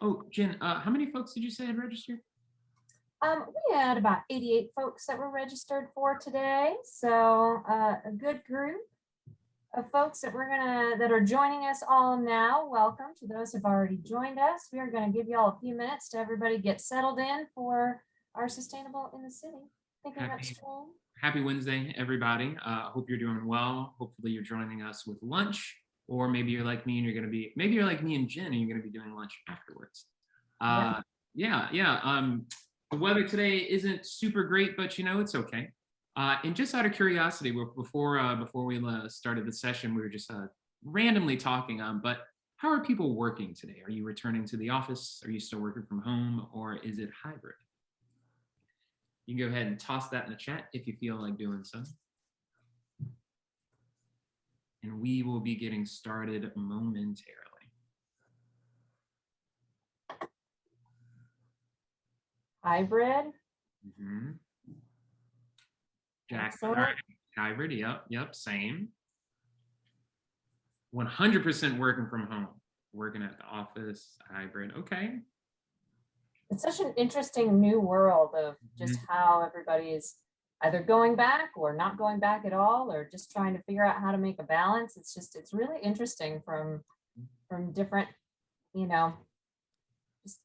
Oh, Jen, how many folks did you say had registered? We had about 88 folks that were registered for today. So a good group of folks that are joining us all now. Welcome to those who've already joined us. We are going to give you all a few minutes to everybody get settled in for our Sustainable in the City. Thinking Upstream. Happy Wednesday, everybody. Hope you're doing well. Hopefully you're joining us with lunch, or maybe you're like me and maybe you're like me and Jen and you're going to be doing lunch afterwards. The weather today isn't super great, but it's okay. And just out of curiosity, before we started the session, we were just randomly talking. But how are people working today? Are you returning to the office? Are you still working from home, or is it hybrid? You can go ahead and toss that in the chat if you feel like doing so. And we will be getting started momentarily. Hybrid. Mm-hmm. Jack, hybrid, yep, same. 100% working from home, working at the office, hybrid, okay. It's such an interesting new world of just how everybody is either going back or not going back at all, or just trying to figure out how to make a balance. It's really interesting from different, just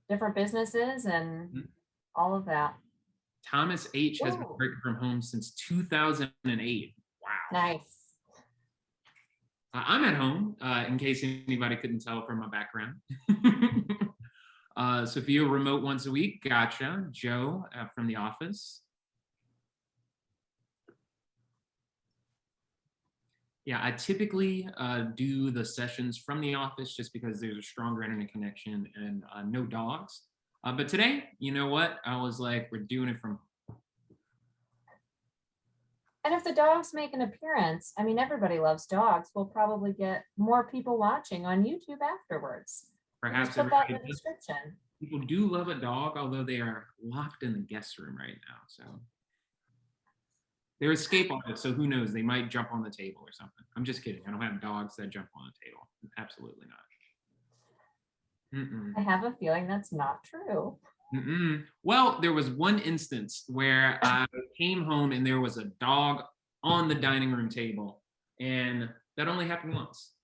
different businesses and all of that. Thomas H has been working from home since 2008. Wow. Nice. I'm at home, in case anybody couldn't tell from my background. Sophia, remote once a week. Gotcha. Joe from the office. Yeah, I typically do the sessions from the office just because there's a stronger internet connection and no dogs. But today, you know what? I was like, we're doing it from. And if the dogs make an appearance, I mean, everybody loves dogs. We'll probably get more people watching on YouTube afterwards. Perhaps put that in the description. People do love a dog, although they are locked in the guest room right now. So they're escape artists, so who knows? They might jump on the table or something. I'm just kidding. I don't have dogs that jump on the table. Absolutely not. I have a feeling that's not true. Well, there was one instance where I came home and there was a dog on the dining room table, and that only happened once.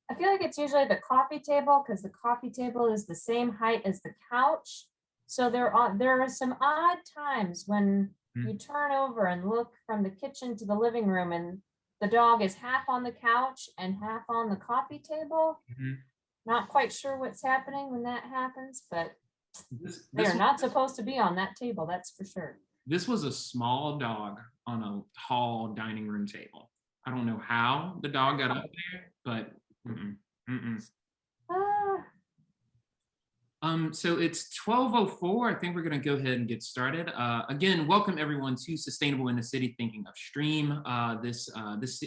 I feel like it's usually the coffee table, because the coffee table is the same height as the couch. So there are some odd times when you turn over and look from the kitchen to the living room and the dog is half on the couch and half on the coffee table. Not quite sure what's happening when that happens, but they're not supposed to be on that table, that's for sure. This was a small dog on a tall dining room table. I don't know how the dog got up there, but So it's 12:04. I think we're going to go ahead and get started. Again, welcome everyone to Sustainable in the City, Thinking Upstream. This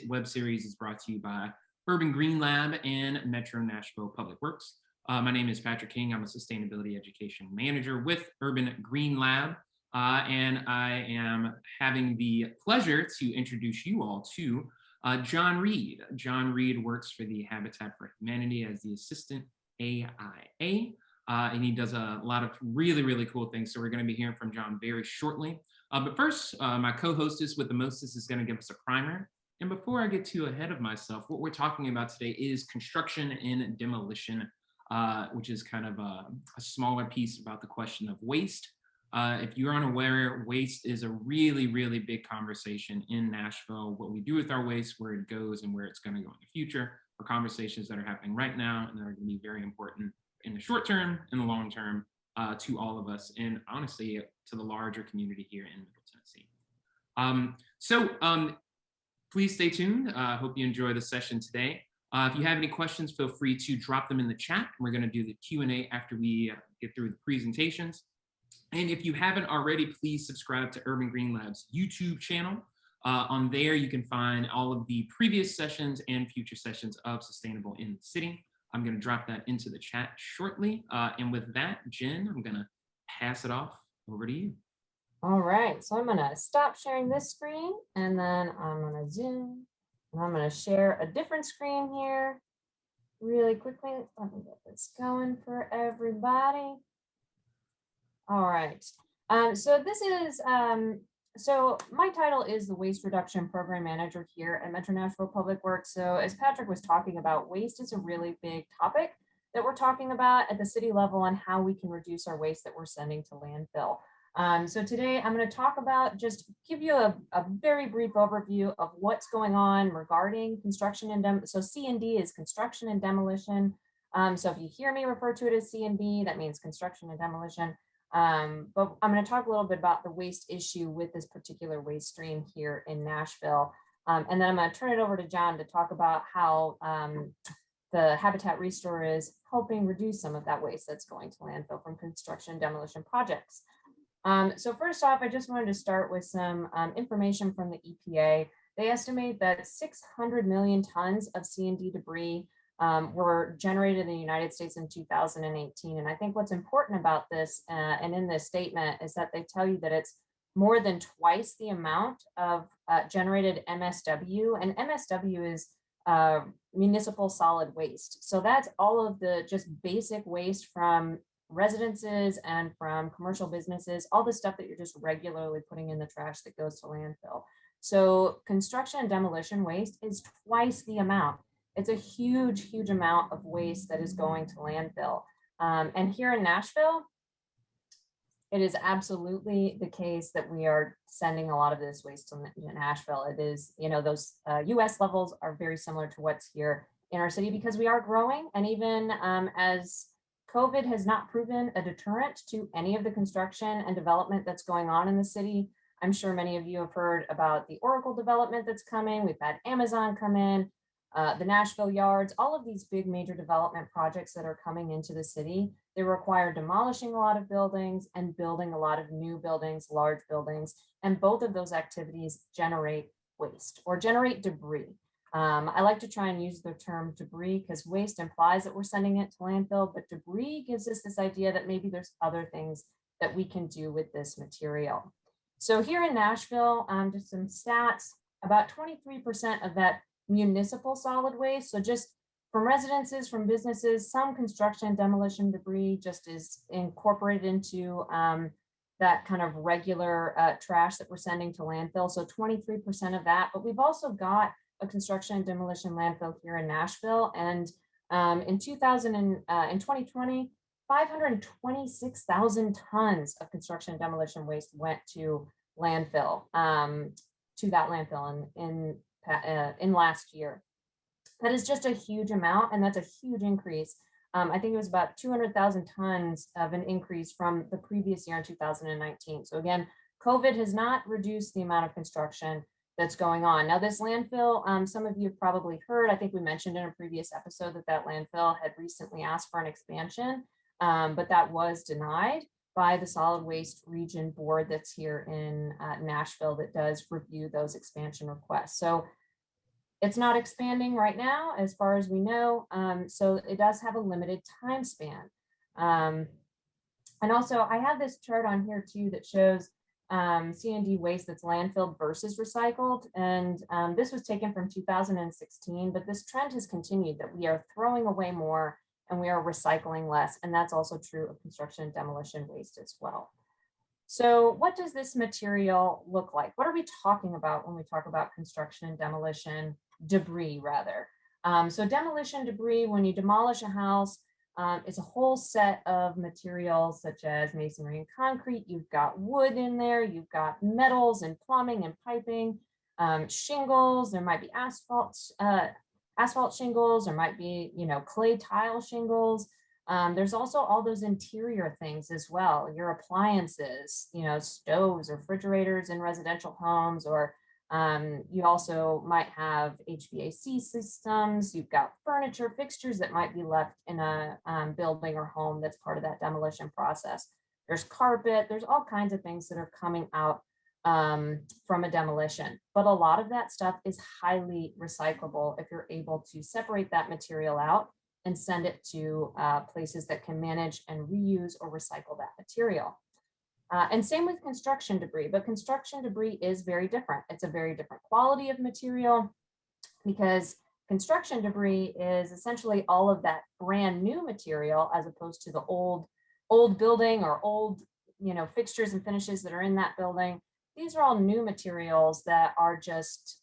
web series is brought to you by Urban Green Lab and Metro Nashville Public Works. My name is Patrick King. I'm a Sustainability Education Manager with Urban Green Lab. And I am having the pleasure to introduce you all to John Reed. John Reed works for the Habitat for Humanity as the Assistant AIA. And he does a lot of really, really cool things. So we're going to be hearing from John very shortly. But first, my co-hostess with the mostest is going to give us a primer. And before I get too ahead of myself, what we're talking about today is construction and demolition, which is kind of a smaller piece about the question of waste. If you're unaware, waste is a really, really big conversation in Nashville. What we do with our waste, where it goes, and where it's going to go in the future are conversations that are happening right now and that are going to be very important in the short term and the long term to all of us, and honestly to the larger community here in Middle Tennessee. Please stay tuned. Hope you enjoy the session today. If you have any questions, feel free to drop them in the chat. We're going to do the Q&A after we get through the presentations. And if you haven't already, please subscribe to Urban Green Lab's YouTube channel. On there, you can find all of the previous sessions and future sessions of Sustainable in the City. I'm going to drop that into the chat shortly. And with that, Jen, I'm going to pass it off over to you. All right, so I'm going to stop sharing this screen, and then I'm going to zoom, and I'm going to share a different screen here. really quickly. Let me get this going for everybody. All right. So this is, so my title is the Waste Reduction Program Manager here at Metro Nashville Public Works. So as Patrick was talking about, waste is a really big topic that we're talking about at the city level on how we can reduce our waste that we're sending to landfill. So today I'm going to talk about, just give you a very brief overview of what's going on regarding construction and so C&D is construction and demolition. So if you hear me refer to it as C&D, that means construction and demolition. But I'm going to talk a little bit about the waste issue with this particular waste stream here in Nashville. And then I'm going to turn it over to John to talk about how the Habitat ReStore is helping reduce some of that waste that's going to landfill from construction and demolition projects. So first off, I just wanted to start with some information from the EPA. They estimate that 600 million tons of C&D debris were generated in the United States in 2018. And I think what's important about this and in this statement is that they tell you that it's more than twice the amount of generated MSW, and MSW is municipal solid waste. So that's all of the just basic waste from residences and from commercial businesses, all the stuff that you're just regularly putting in the trash that goes to landfill. So construction and demolition waste is twice the amount. It's a huge, huge amount of waste that is going to landfill. And here in Nashville, it is absolutely the case that we are sending a lot of this waste to Nashville. It is, you know, those US levels are very similar to what's here in our city because we are growing. And even as COVID has not proven a deterrent to any of the construction and development that's going on in the city, I'm sure many of you have heard about the Oracle development that's coming. We've had Amazon come in. The Nashville yards, all of these big major development projects that are coming into the city, they require demolishing a lot of buildings and building a lot of new buildings, large buildings, and both of those activities generate waste or generate debris. I like to try and use the term debris because waste implies that we're sending it to landfill, but debris gives us this idea that maybe there's other things that we can do with this material. So here in Nashville, just some stats, about 23% of that municipal solid waste, so just from residences, from businesses, some construction and demolition debris just is incorporated into that kind of regular trash that we're sending to landfill. So 23% of that, but we've also got a construction and demolition landfill here in Nashville. And in 2020, 526,000 tons of construction and demolition waste went to landfill, to that landfill in last year. That is just a huge amount, and that's a huge increase. I think it was about 200,000 tons of an increase from the previous year in 2019. So again, COVID has not reduced the amount of construction that's going on. Now this landfill, some of you have probably heard, I think we mentioned in a previous episode that landfill had recently asked for an expansion, but that was denied by the Solid Waste Region Board that's here in Nashville that does review those expansion requests. So it's not expanding right now, as far as we know. So it does have a limited time span. And also I have this chart on here too that shows C&D waste that's landfilled versus recycled. And this was taken from 2016, but this trend has continued that we are throwing away more and we are recycling less. And that's also true of construction and demolition waste as well. So what does this material look like? What are we talking about when we talk about construction and demolition debris, rather? So demolition debris, when you demolish a house, it's a whole set of materials such as masonry and concrete. You've got wood in there, you've got metals and plumbing and piping, shingles, there might be asphalt shingles, there might be, clay tile shingles. There's also all those interior things as well, your appliances, stoves or refrigerators in residential homes, or you also might have HVAC systems. You've got furniture, fixtures that might be left in a building or home that's part of that demolition process. There's carpet, there's all kinds of things that are coming out from a demolition. But a lot of that stuff is highly recyclable if you're able to separate that material out and send it to places that can manage and reuse or recycle that material. And same with construction debris, but construction debris is very different. It's a very different quality of material because construction debris is essentially all of that brand new material as opposed to the old building or old, fixtures and finishes that are in that building. These are all new materials that are just,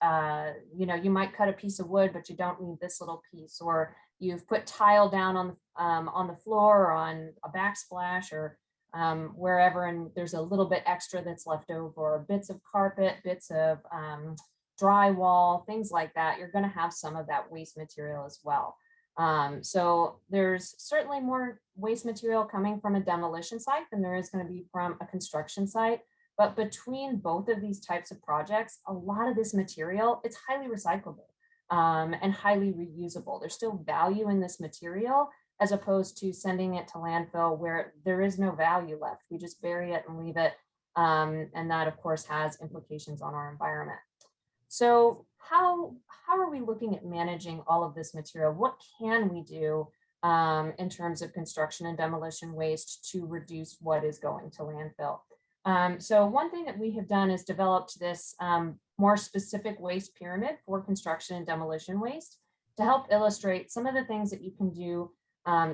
you might cut a piece of wood, but you don't need this little piece, or you've put tile down on the floor or on a backsplash or wherever, and there's a little bit extra that's left over, or bits of carpet, bits of drywall, things like that. You're going to have some of that waste material as well. So there's certainly more waste material coming from a demolition site than there is going to be from a construction site. But between both of these types of projects, a lot of this material, it's highly recyclable and highly reusable. There's still value in this material as opposed to sending it to landfill where there is no value left. We just bury it and leave it. And that, of course, has implications on our environment. So how are we looking at managing all of this material? What can we do in terms of construction and demolition waste to reduce what is going to landfill? So one thing that we have done is developed this more specific waste pyramid for construction and demolition waste to help illustrate some of the things that you can do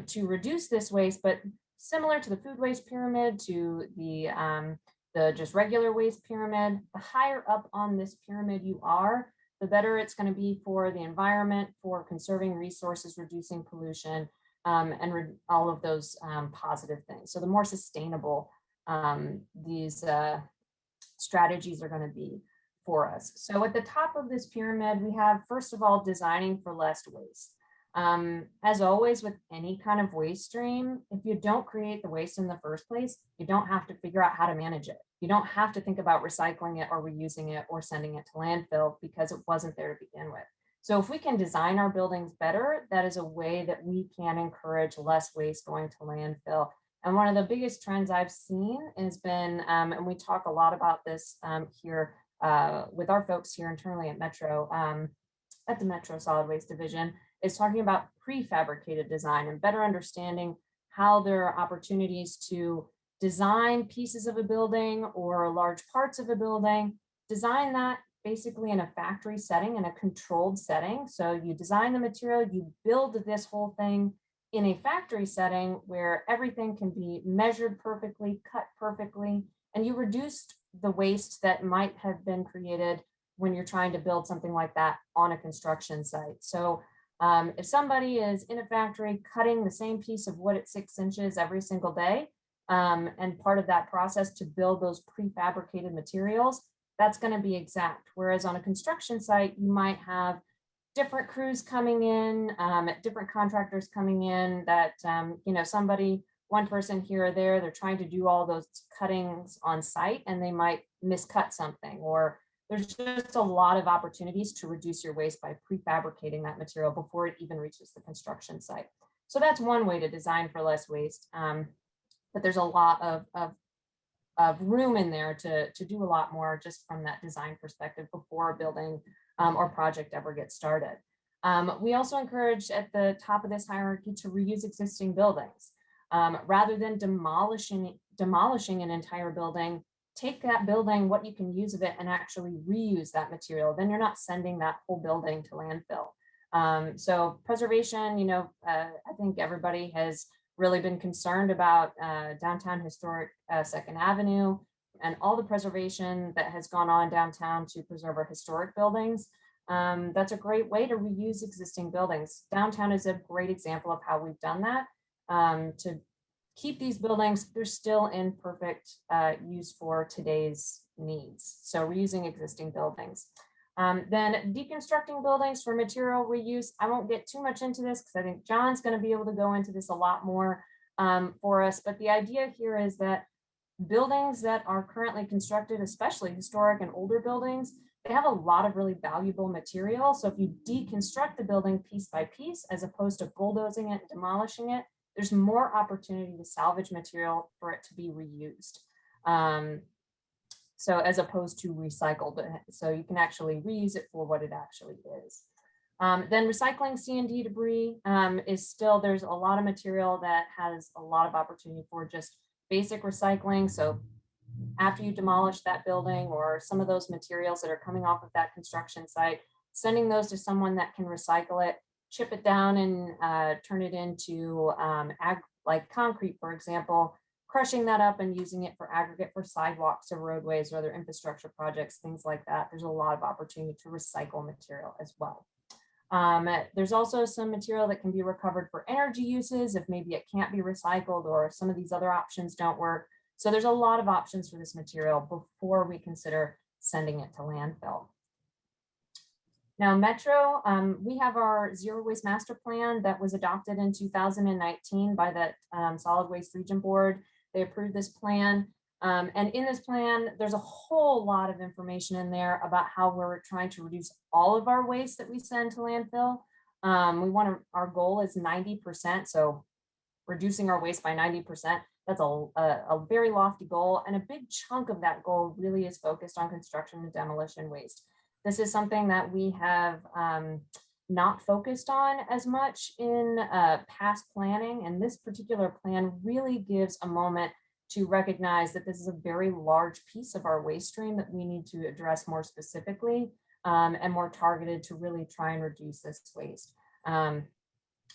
to reduce this waste, but similar to the food waste pyramid, to the just regular waste pyramid. The higher up on this pyramid you are, the better it's going to be for the environment, for conserving resources, reducing pollution, and all of those positive things. So the more sustainable these strategies are going to be for us. So at the top of this pyramid, we have, first of all, designing for less waste. As always, with any kind of waste stream, if you don't create the waste in the first place, you don't have to figure out how to manage it. You don't have to think about recycling it or reusing it or sending it to landfill because it wasn't there to begin with. So if we can design our buildings better, that is a way that we can encourage less waste going to landfill. And one of the biggest trends I've seen has been, and we talk a lot about this here with our folks here internally at Metro, at the Metro Solid Waste Division, is talking about prefabricated design and better understanding how there are opportunities to design pieces of a building or large parts of a building, design that basically in a factory setting, in a controlled setting. So you design the material, you build this whole thing in a factory setting where everything can be measured perfectly, cut perfectly, and you reduced the waste that might have been created when you're trying to build something like that on a construction site. So if somebody is in a factory cutting the same piece of wood at 6 inches every single day, and part of that process to build those prefabricated materials, that's going to be exact. Whereas on a construction site, you might have different crews coming in, different contractors coming in that, one person here or there, they're trying to do all those cuttings on site and they might miscut something, or there's just a lot of opportunities to reduce your waste by prefabricating that material before it even reaches the construction site. So that's one way to design for less waste. But there's a lot of room in there to do a lot more just from that design perspective before a building or project ever gets started. We also encourage at the top of this hierarchy to reuse existing buildings. Rather than demolishing an entire building, take that building, what you can use of it, and actually reuse that material. Then you're not sending that whole building to landfill. So preservation, I think everybody has really been concerned about downtown historic 2nd Avenue and all the preservation that has gone on downtown to preserve our historic buildings. That's a great way to reuse existing buildings. Downtown is a great example of how we've done that. To keep these buildings, they're still in perfect use for today's needs. So reusing existing buildings. Then deconstructing buildings for material reuse. I won't get too much into this because I think John's going to be able to go into this a lot more for us. But the idea here is that buildings that are currently constructed, especially historic and older buildings, they have a lot of really valuable material. So if you deconstruct the building piece by piece, as opposed to bulldozing it and demolishing it, there's more opportunity to salvage material for it to be reused. So as opposed to recycled, so you can actually reuse it for what it actually is. Then recycling C&D debris is still, there's a lot of material that has a lot of opportunity for just basic recycling. So after you demolish that building or some of those materials that are coming off of that construction site, sending those to someone that can recycle it, chip it down and turn it into like concrete, for example, crushing that up and using it for aggregate for sidewalks or roadways or other infrastructure projects, things like that. There's a lot of opportunity to recycle material as well. There's also some material that can be recovered for energy uses if maybe it can't be recycled or some of these other options don't work. So there's a lot of options for this material before we consider sending it to landfill. Now, Metro, we have our Zero Waste Master Plan that was adopted in 2019 by the Solid Waste Region Board. They approved this plan. And in this plan, there's a whole lot of information in there about how we're trying to reduce all of our waste that we send to landfill. Our goal is 90%. So reducing our waste by 90%, that's a very lofty goal. And a big chunk of that goal really is focused on construction and demolition waste. This is something that we have not focused on as much in past planning. And this particular plan really gives a moment to recognize that this is a very large piece of our waste stream that we need to address more specifically and more targeted to really try and reduce this waste,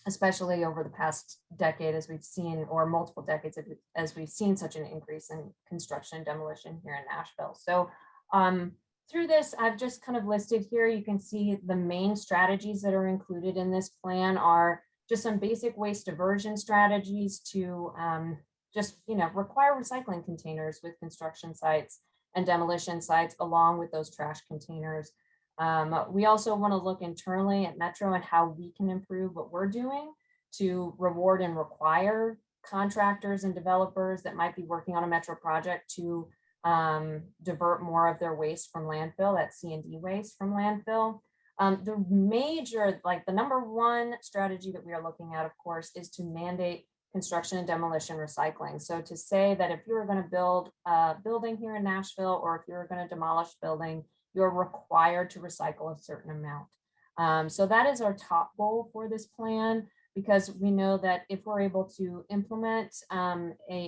especially over the past decade, as we've seen, or multiple decades, as we've seen such an increase in construction and demolition here in Nashville. So through this, I've just kind of listed here, you can see the main strategies that are included in this plan are just some basic waste diversion strategies to require recycling containers with construction sites and demolition sites along with those trash containers. We also want to look internally at Metro and how we can improve what we're doing to reward and require contractors and developers that might be working on a Metro project to divert more of their waste from landfill, that C&D waste from landfill. The major, like the number one strategy that we are looking at, of course, is to mandate construction and demolition recycling. So to say that if you were going to build a building here in Nashville, or if you were going to demolish a building, you're required to recycle a certain amount. So that is our top goal for this plan, because we know that if we're able to implement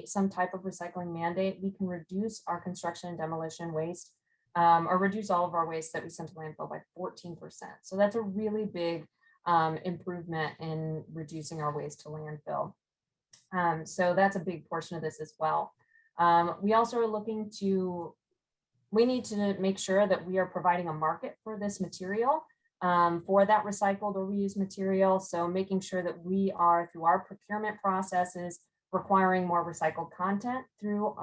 some type of recycling mandate, we can reduce our construction and demolition waste or reduce all of our waste that we send to landfill by 14%. So that's a really big improvement in reducing our waste to landfill. So that's a big portion of this as well. We also are we need to make sure that we are providing a market for this material, for that recycled or reused material. So making sure that we are, through our procurement processes, requiring more recycled content through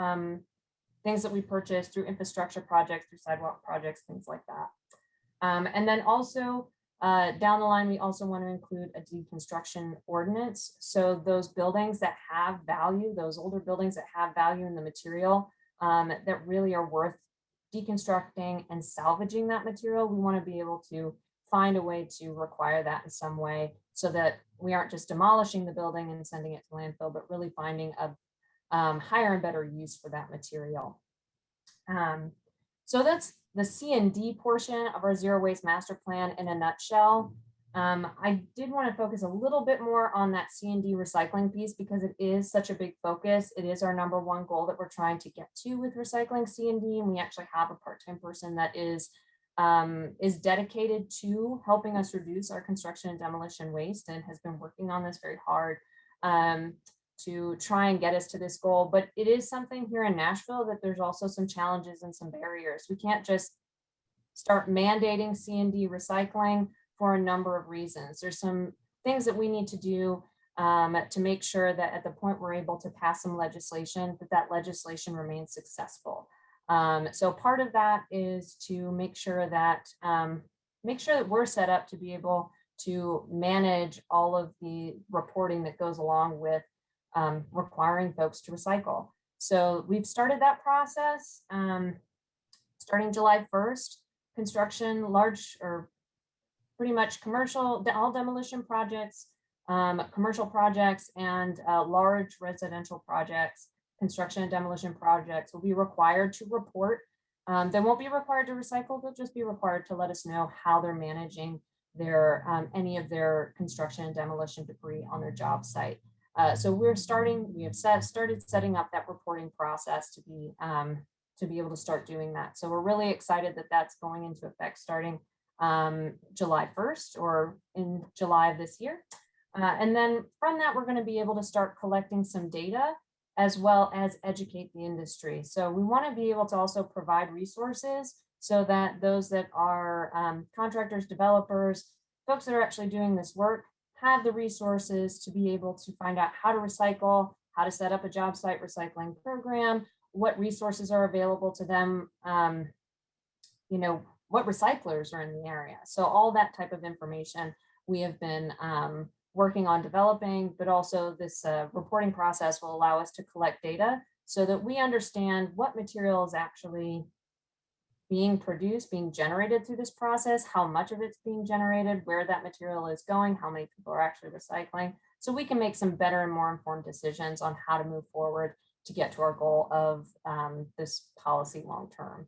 things that we purchase, through infrastructure projects, through sidewalk projects, things like that. And then also down the line, we also want to include a deconstruction ordinance. So those buildings that have value, those older buildings that have value in the material that really are worth deconstructing and salvaging that material, we want to be able to find a way to require that in some way so that we aren't just demolishing the building and sending it to landfill, but really finding a higher and better use for that material. So that's the C&D portion of our Zero Waste Master Plan in a nutshell. I did want to focus a little bit more on that C&D recycling piece because it is such a big focus. It is our number one goal that we're trying to get to with recycling C&D, and we actually have a part-time person that is dedicated to helping us reduce our construction and demolition waste and has been working on this very hard to try and get us to this goal. But it is something here in Nashville that there's also some challenges and some barriers. We can't just start mandating C&D recycling for a number of reasons. There's some things that we need to do to make sure that at the point we're able to pass some legislation, that legislation remains successful. So part of that is to make sure that we're set up to be able to manage all of the reporting that goes along with requiring folks to recycle. So we've started that process starting July 1st. Construction, large or pretty much commercial, all demolition projects, commercial projects, and large residential projects, construction and demolition projects will be required to report. They won't be required to recycle, they'll just be required to let us know how they're managing their any of their construction and demolition debris on their job site. So we have started setting up that reporting process to be able to start doing that. So we're really excited that that's going into effect starting July 1st or in July of this year. And then from that, we're going to be able to start collecting some data as well as educate the industry. So we want to be able to also provide resources so that those that are contractors, developers, folks that are actually doing this work have the resources to be able to find out how to recycle, how to set up a job site recycling program, what resources are available to them, you know, what recyclers are in the area. So all that type of information we have been working on developing, but also this reporting process will allow us to collect data so that we understand what material is actually being produced, being generated through this process, how much of it's being generated, where that material is going, how many people are actually recycling. So we can make some better and more informed decisions on how to move forward to get to our goal of this policy long-term.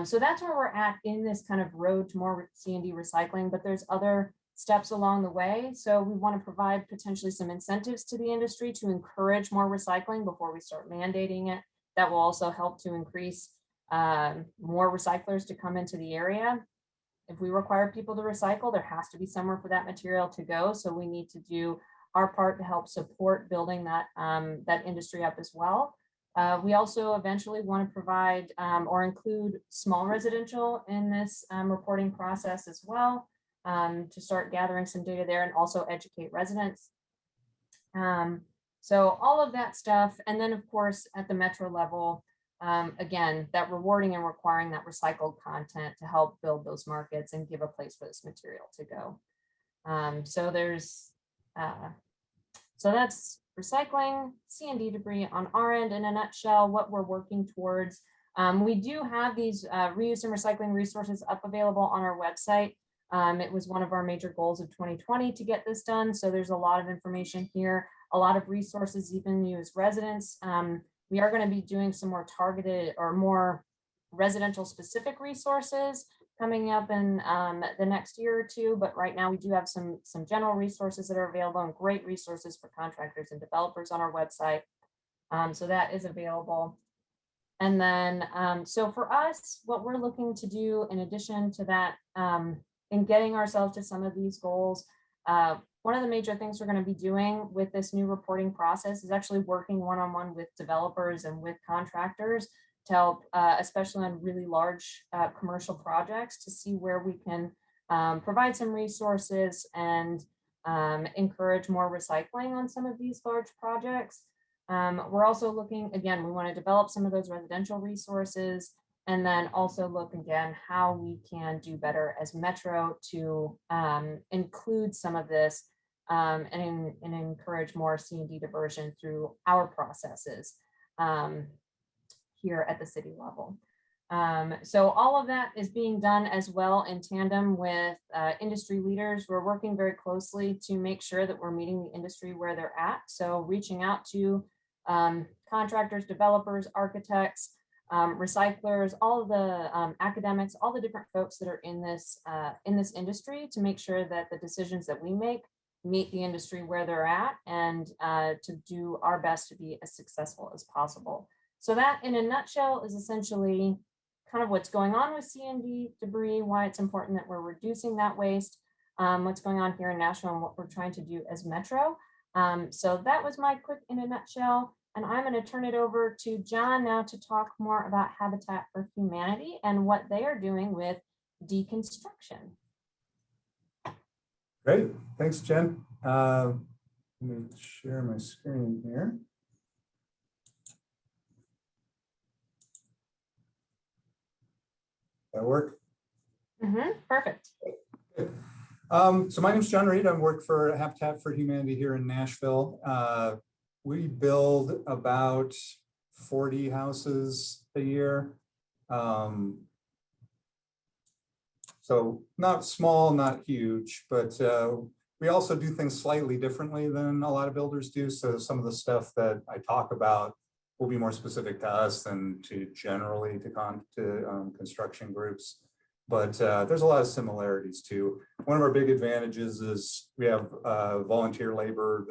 So that's where we're at in this kind of road to more C&D recycling, but there's other steps along the way. So we want to provide potentially some incentives to the industry to encourage more recycling before we start mandating it. That will also help to increase more recyclers to come into the area. If we require people to recycle, there has to be somewhere for that material to go. So we need to do our part to help support building that, that industry up as well. We also eventually want to provide or include small residential in this reporting process as well, to start gathering some data there and also educate residents. So all of that stuff. And then of course, at the metro level, again, that rewarding and requiring that recycled content to help build those markets and give a place for this material to go. So there's, so that's recycling, C&D debris on our end in a nutshell, what we're working towards. We do have these reuse and recycling resources up available on our website. It was one of our major goals of 2020 to get this done. So there's a lot of information here, a lot of resources, even you as residents. We are going to be doing some more targeted or more residential specific resources coming up in the next year or two. But right now we do have some general resources that are available and great resources for contractors and developers on our website. So that is available. And then, so for us, what we're looking to do in addition to that, in getting ourselves to some of these goals, one of the major things we're going to be doing with this new reporting process is actually working one-on-one with developers and with contractors to help, especially on really large commercial projects, to see where we can provide some resources and encourage more recycling on some of these large projects. We're also looking, again, we want to develop some of those residential resources and then also look again how we can do better as Metro to include some of this and encourage more C&D diversion through our processes here at the city level. So all of that is being done as well in tandem with industry leaders. We're working very closely to make sure that we're meeting the industry where they're at. So reaching out to contractors, developers, architects, recyclers, all of the academics, all the different folks that are in this industry to make sure that the decisions that we make meet the industry where they're at and to do our best to be as successful as possible. So that in a nutshell is essentially kind of what's going on with C&D debris, why it's important that we're reducing that waste, what's going on here in Nashville and what we're trying to do as Metro. So that was my quick in a nutshell. And I'm going to turn it over to John now to talk more about Habitat for Humanity and what they are doing with deconstruction. Great, thanks, Jen. Let me share my screen here. That work? Perfect. So my name is John Reed. I work for Habitat for Humanity here in Nashville. We build about 40 houses a year. So not small, not huge, but we also do things slightly differently than a lot of builders do. So some of the stuff that I talk about will be more specific to us than to generally to construction groups. But there's a lot of similarities too. One of our big advantages is we have volunteer labor.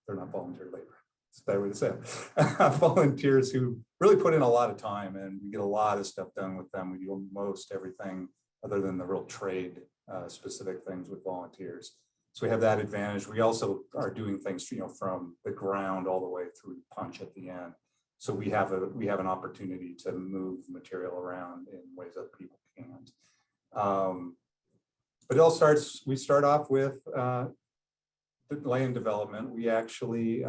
They're not volunteer labor. It's a better way to say it. Volunteers who really put in a lot of time, and we get a lot of stuff done with them. We do most everything other than the real trade specific things with volunteers. So we have that advantage. We also are doing things, from the ground all the way through punch at the end. So we have an opportunity to move material around in ways that people can't. But it all starts. We start off with the land development. We actually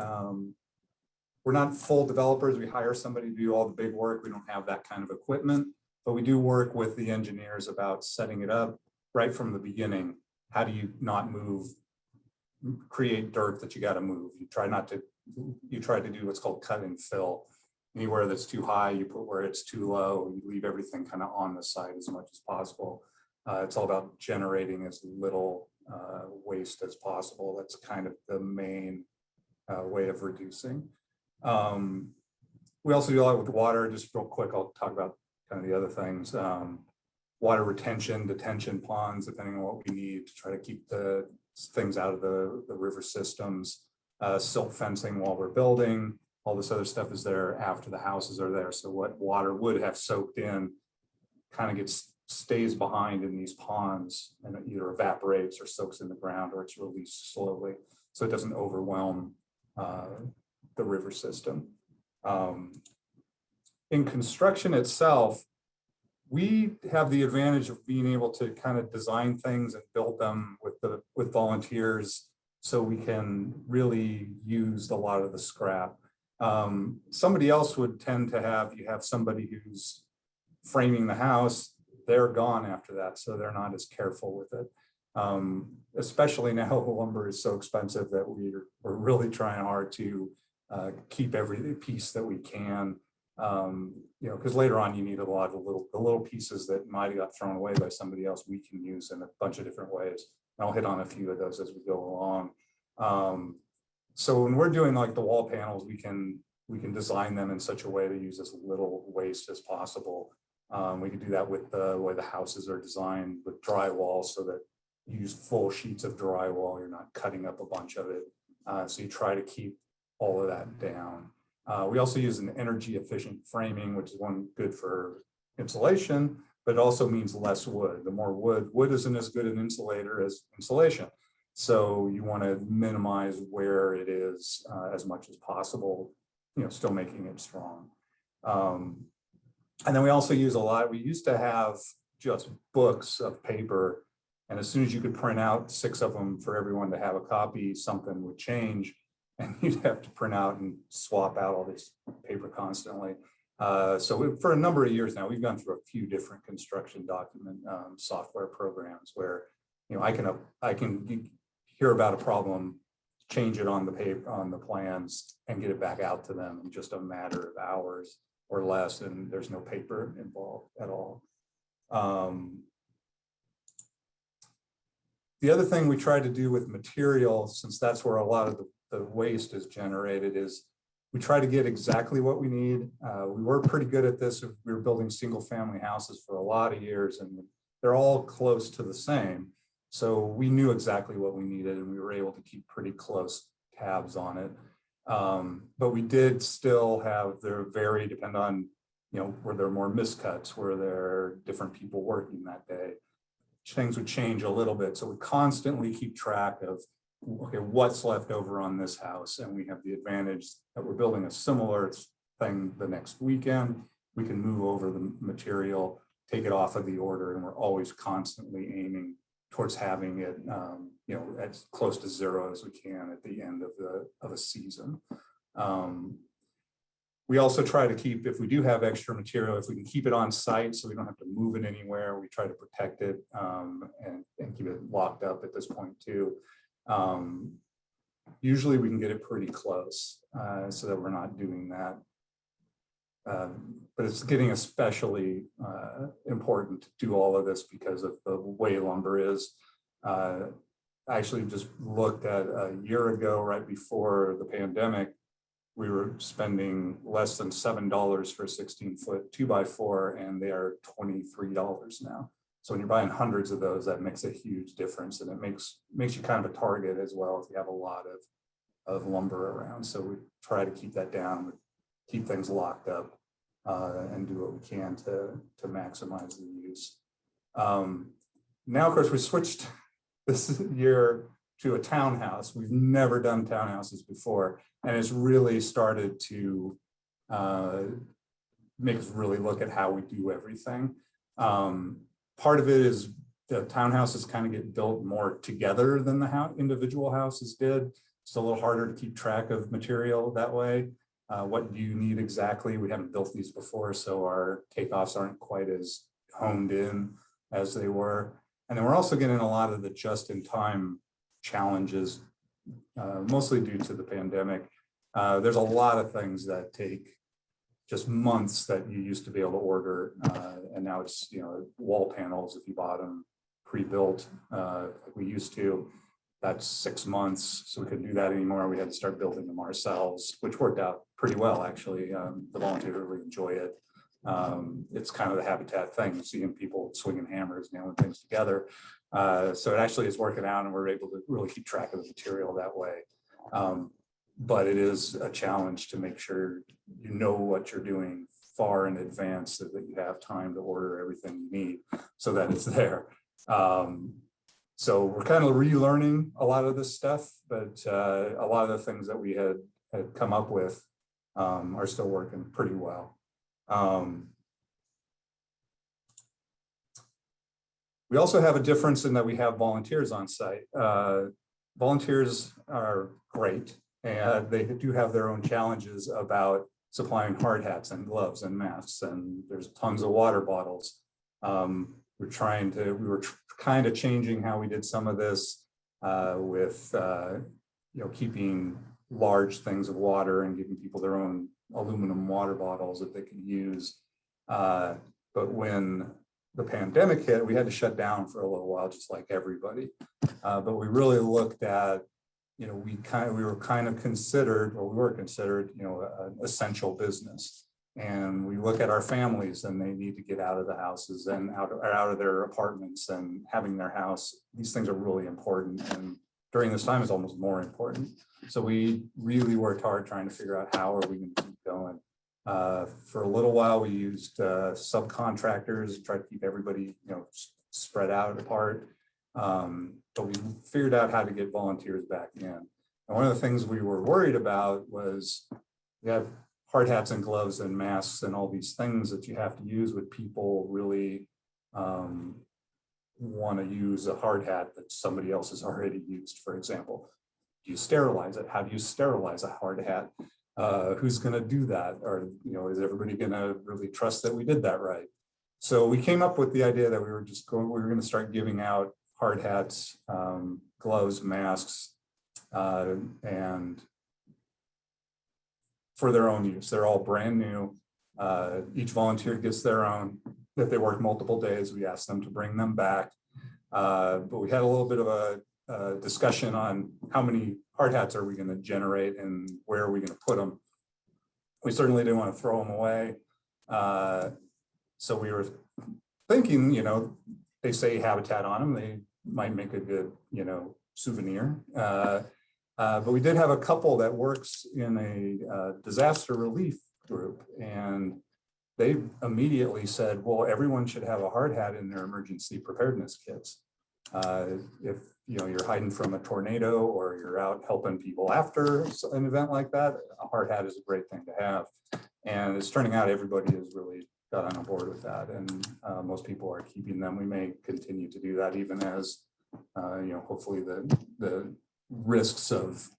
we're not full developers. We hire somebody to do all the big work. We don't have that kind of equipment, but we do work with the engineers about setting it up right from the beginning. How do you not create dirt that you got to move? You try to do what's called cut and fill. Anywhere that's too high, you put where it's too low. You leave everything kind of on the site as much as possible. It's all about generating as little waste as possible. That's kind of the main way of reducing. We also do a lot with water. Just real quick, I'll talk about kind of the other things. Water retention, detention ponds, depending on what we need to try to keep the things out of the river systems. Silt fencing while we're building. All this other stuff is there after the houses are there. So what water would have soaked in kind of stays behind in these ponds and it either evaporates or soaks in the ground or it's released slowly. So it doesn't overwhelm the river system. In construction itself, we have the advantage of being able to kind of design things and build them with volunteers, so we can really use a lot of the scrap. Somebody else would tend to have somebody who's framing the house, they're gone after that, so they're not as careful with it. Especially now, lumber is so expensive that we're really trying hard to keep every piece that we can. Because later on you need a lot of the little pieces that might have got thrown away by somebody else we can use in a bunch of different ways. And I'll hit on a few of those as we go along. So when we're doing like the wall panels, we can design them in such a way to use as little waste as possible. We can do that with the way the houses are designed with drywall, so that you use full sheets of drywall. You're not cutting up a bunch of it. So you try to keep all of that down. We also use an energy efficient framing, which is one good for insulation, but it also means less wood. The more wood isn't as good an insulator as insulation. So you want to minimize where it is as much as possible, still making it strong. And then we also use we used to have just books of paper, and as soon as you could print out 6 of them for everyone to have a copy, something would change. And you'd have to print out and swap out all this paper constantly. So for a number of years now, we've gone through a few different construction document software programs where, I can hear about a problem, change it on the paper, on the plans, and get it back out to them in just a matter of hours or less, and there's no paper involved at all. The other thing we try to do with material, since that's where a lot of the waste is generated, is we try to get exactly what we need. We were pretty good at this. We were building single family houses for a lot of years, and they're all close to the same. So we knew exactly what we needed, and we were able to keep pretty close tabs on it. But we did still have, depend on, were there more miscuts? Were there different people working that day? Things would change a little bit. So we constantly keep track of, okay, what's left over on this house? And we have the advantage that we're building a similar thing the next weekend. We can move over the material, take it off of the order, and we're always constantly aiming towards having it, as close to zero as we can at the end of a season. We also try to keep, if we do have extra material, if we can keep it on site so we don't have to move it anywhere, we try to protect it and keep it locked up at this point too. Usually we can get it pretty close so that we're not doing that. But it's getting especially important to do all of this because of the way lumber is. I actually just looked at a year ago, right before the pandemic, we were spending less than $7 for a 16-foot 2x4, and they are $23 now. So when you're buying hundreds of those, that makes a huge difference, and it makes you kind of a target as well if you have a lot of lumber around. So we try to keep that down, keep things locked up, and do what we can to maximize the use. Now, of course, we switched this year to a townhouse. We've never done townhouses before, and it's really started to make us really look at how we do everything. Part of it is the townhouses kind of get built more together than the individual houses did. It's a little harder to keep track of material that way. What do you need exactly? We haven't built these before, so our takeoffs aren't quite as honed in as they were. And then we're also getting a lot of the just-in-time challenges, mostly due to the pandemic. There's a lot of things that take just months that you used to be able to order, and now it's, you know, wall panels, if you bought them pre-built like we used to, that's 6 months, so we couldn't do that anymore. We had to start building them ourselves, which worked out pretty well, actually. The volunteers really enjoy it. It's kind of the habitat thing, seeing people swinging hammers, nailing things together. So it actually is working out, and we're able to really keep track of the material that way. But it is a challenge to make sure you know what you're doing far in advance, so that you have time to order everything you need so that it's there. So we're kind of relearning a lot of this stuff, but a lot of the things that we had come up with are still working pretty well. We also have a difference in that we have volunteers on site. Volunteers are great, and they do have their own challenges about supplying hard hats and gloves and masks, and there's tons of water bottles. We were kind of changing how we did some of this with you know, keeping large things of water and giving people their own aluminum water bottles that they can use. But when the pandemic hit, we had to shut down for a little while, just like everybody. But we really looked at, you know, we were considered, you know, an essential business. And we look at our families, and they need to get out of the houses and out of their apartments, and having their house. These things are really important, and during this time is almost more important. So we really worked hard trying to figure out how are we going to keep going. For a little while, we used subcontractors, tried to keep everybody, you know, spread out apart. But we figured out how to get volunteers back in. And one of the things we were worried about was we have hard hats and gloves and masks and all these things that you have to use with people really want to use a hard hat that somebody else has already used, for example. Do you sterilize it? How do you sterilize a hard hat? Who's going to do that? Or, you know, is everybody going to really trust that we did that right? So we came up with the idea that we were going to start giving out hard hats, gloves, masks, and for their own use. They're all brand new. Each volunteer gets their own. If they work multiple days, we ask them to bring them back. But we had a little bit of a discussion on how many hard hats are we going to generate and where are we going to put them. We certainly didn't want to throw them away. So we were thinking, you know, they say habitat on them. They might make a good, you know, souvenir. But we did have a couple that works in a disaster relief group, and they immediately said, well, everyone should have a hard hat in their emergency preparedness kits. If, you know, you're hiding from a tornado or you're out helping people after an event like that, a hard hat is a great thing to have. And it's turning out everybody has really got on board with that, and most people are keeping them. We may continue to do that even as, you know, hopefully the risks of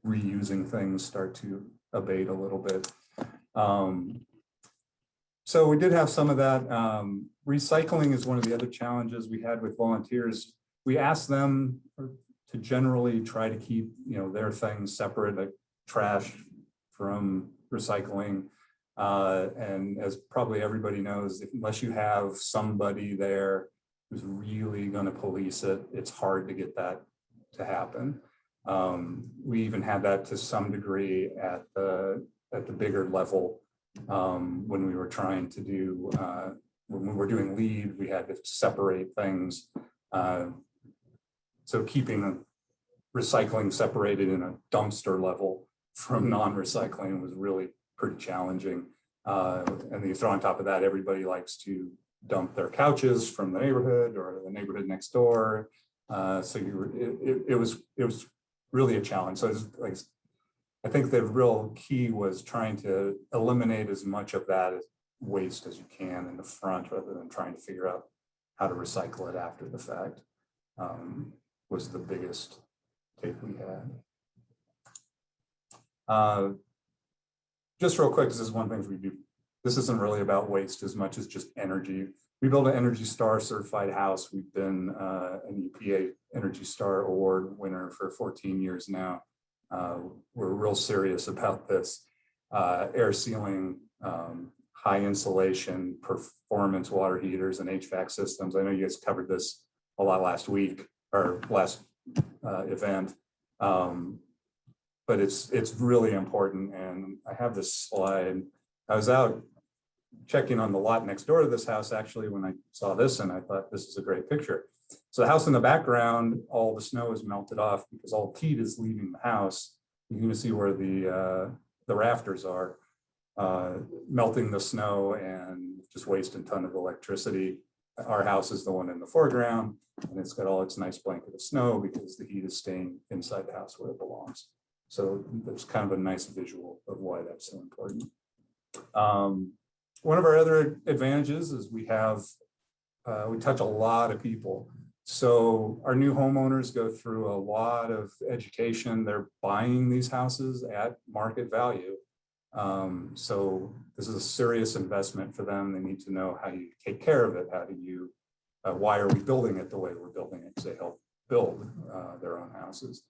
reusing things start to abate a little bit. So we did have some of that. Recycling is one of the other challenges we had with volunteers. We asked them to generally try to keep, you know, their things separate, like trash from recycling. And as probably everybody knows, unless you have somebody there who's really going to police it, it's hard to get that to happen. We even had that to some degree at the bigger level when we were trying to do, when we were doing lead, we had to separate things. So keeping recycling separated in a dumpster level from non-recycling was really pretty challenging. And you throw on top of that, everybody likes to dump their couches from the neighborhood or the neighborhood next door. So it was really a challenge. So it's like, I think the real key was trying to eliminate as much of that waste as you can in the front, rather than trying to figure out how to recycle it after the fact. Was the biggest take we had. Just real quick, this is one thing we do. This isn't really about waste as much as just energy. We built an Energy Star certified house. We've been an EPA Energy Star Award winner for 14 years now. We're real serious about this. Air sealing, high insulation, performance water heaters and HVAC systems. I know you guys covered this a lot last week or last event. But it's really important. And I have this slide. I was out checking on the lot next door to this house actually when I saw this, and I thought this is a great picture. So the house in the background, all the snow is melted off because all peat is leaving the house. You can see where the rafters are, melting the snow and just wasting a ton of electricity. Our house is the one in the foreground, and it's got all its nice blanket of snow because the heat is staying inside the house where it belongs. So there's kind of a nice visual of why that's so important. One of our other advantages is we touch a lot of people. So our new homeowners go through a lot of education. They're buying these houses at market value. So this is a serious investment for them. They need to know how you take care of it. How do you, why are we building it the way we're building it? Because they help build their own houses.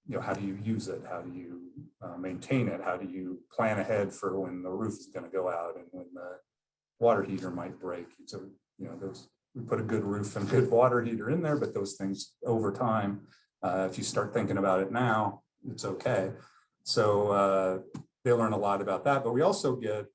You know, how do you use it? How do you maintain it? How do you plan ahead for when the roof is going to go out and when the water heater might break? So, you know, we put a good roof and good water heater in there, but those things over time, if you start thinking about it now, it's okay. So they learn a lot about that, but we also get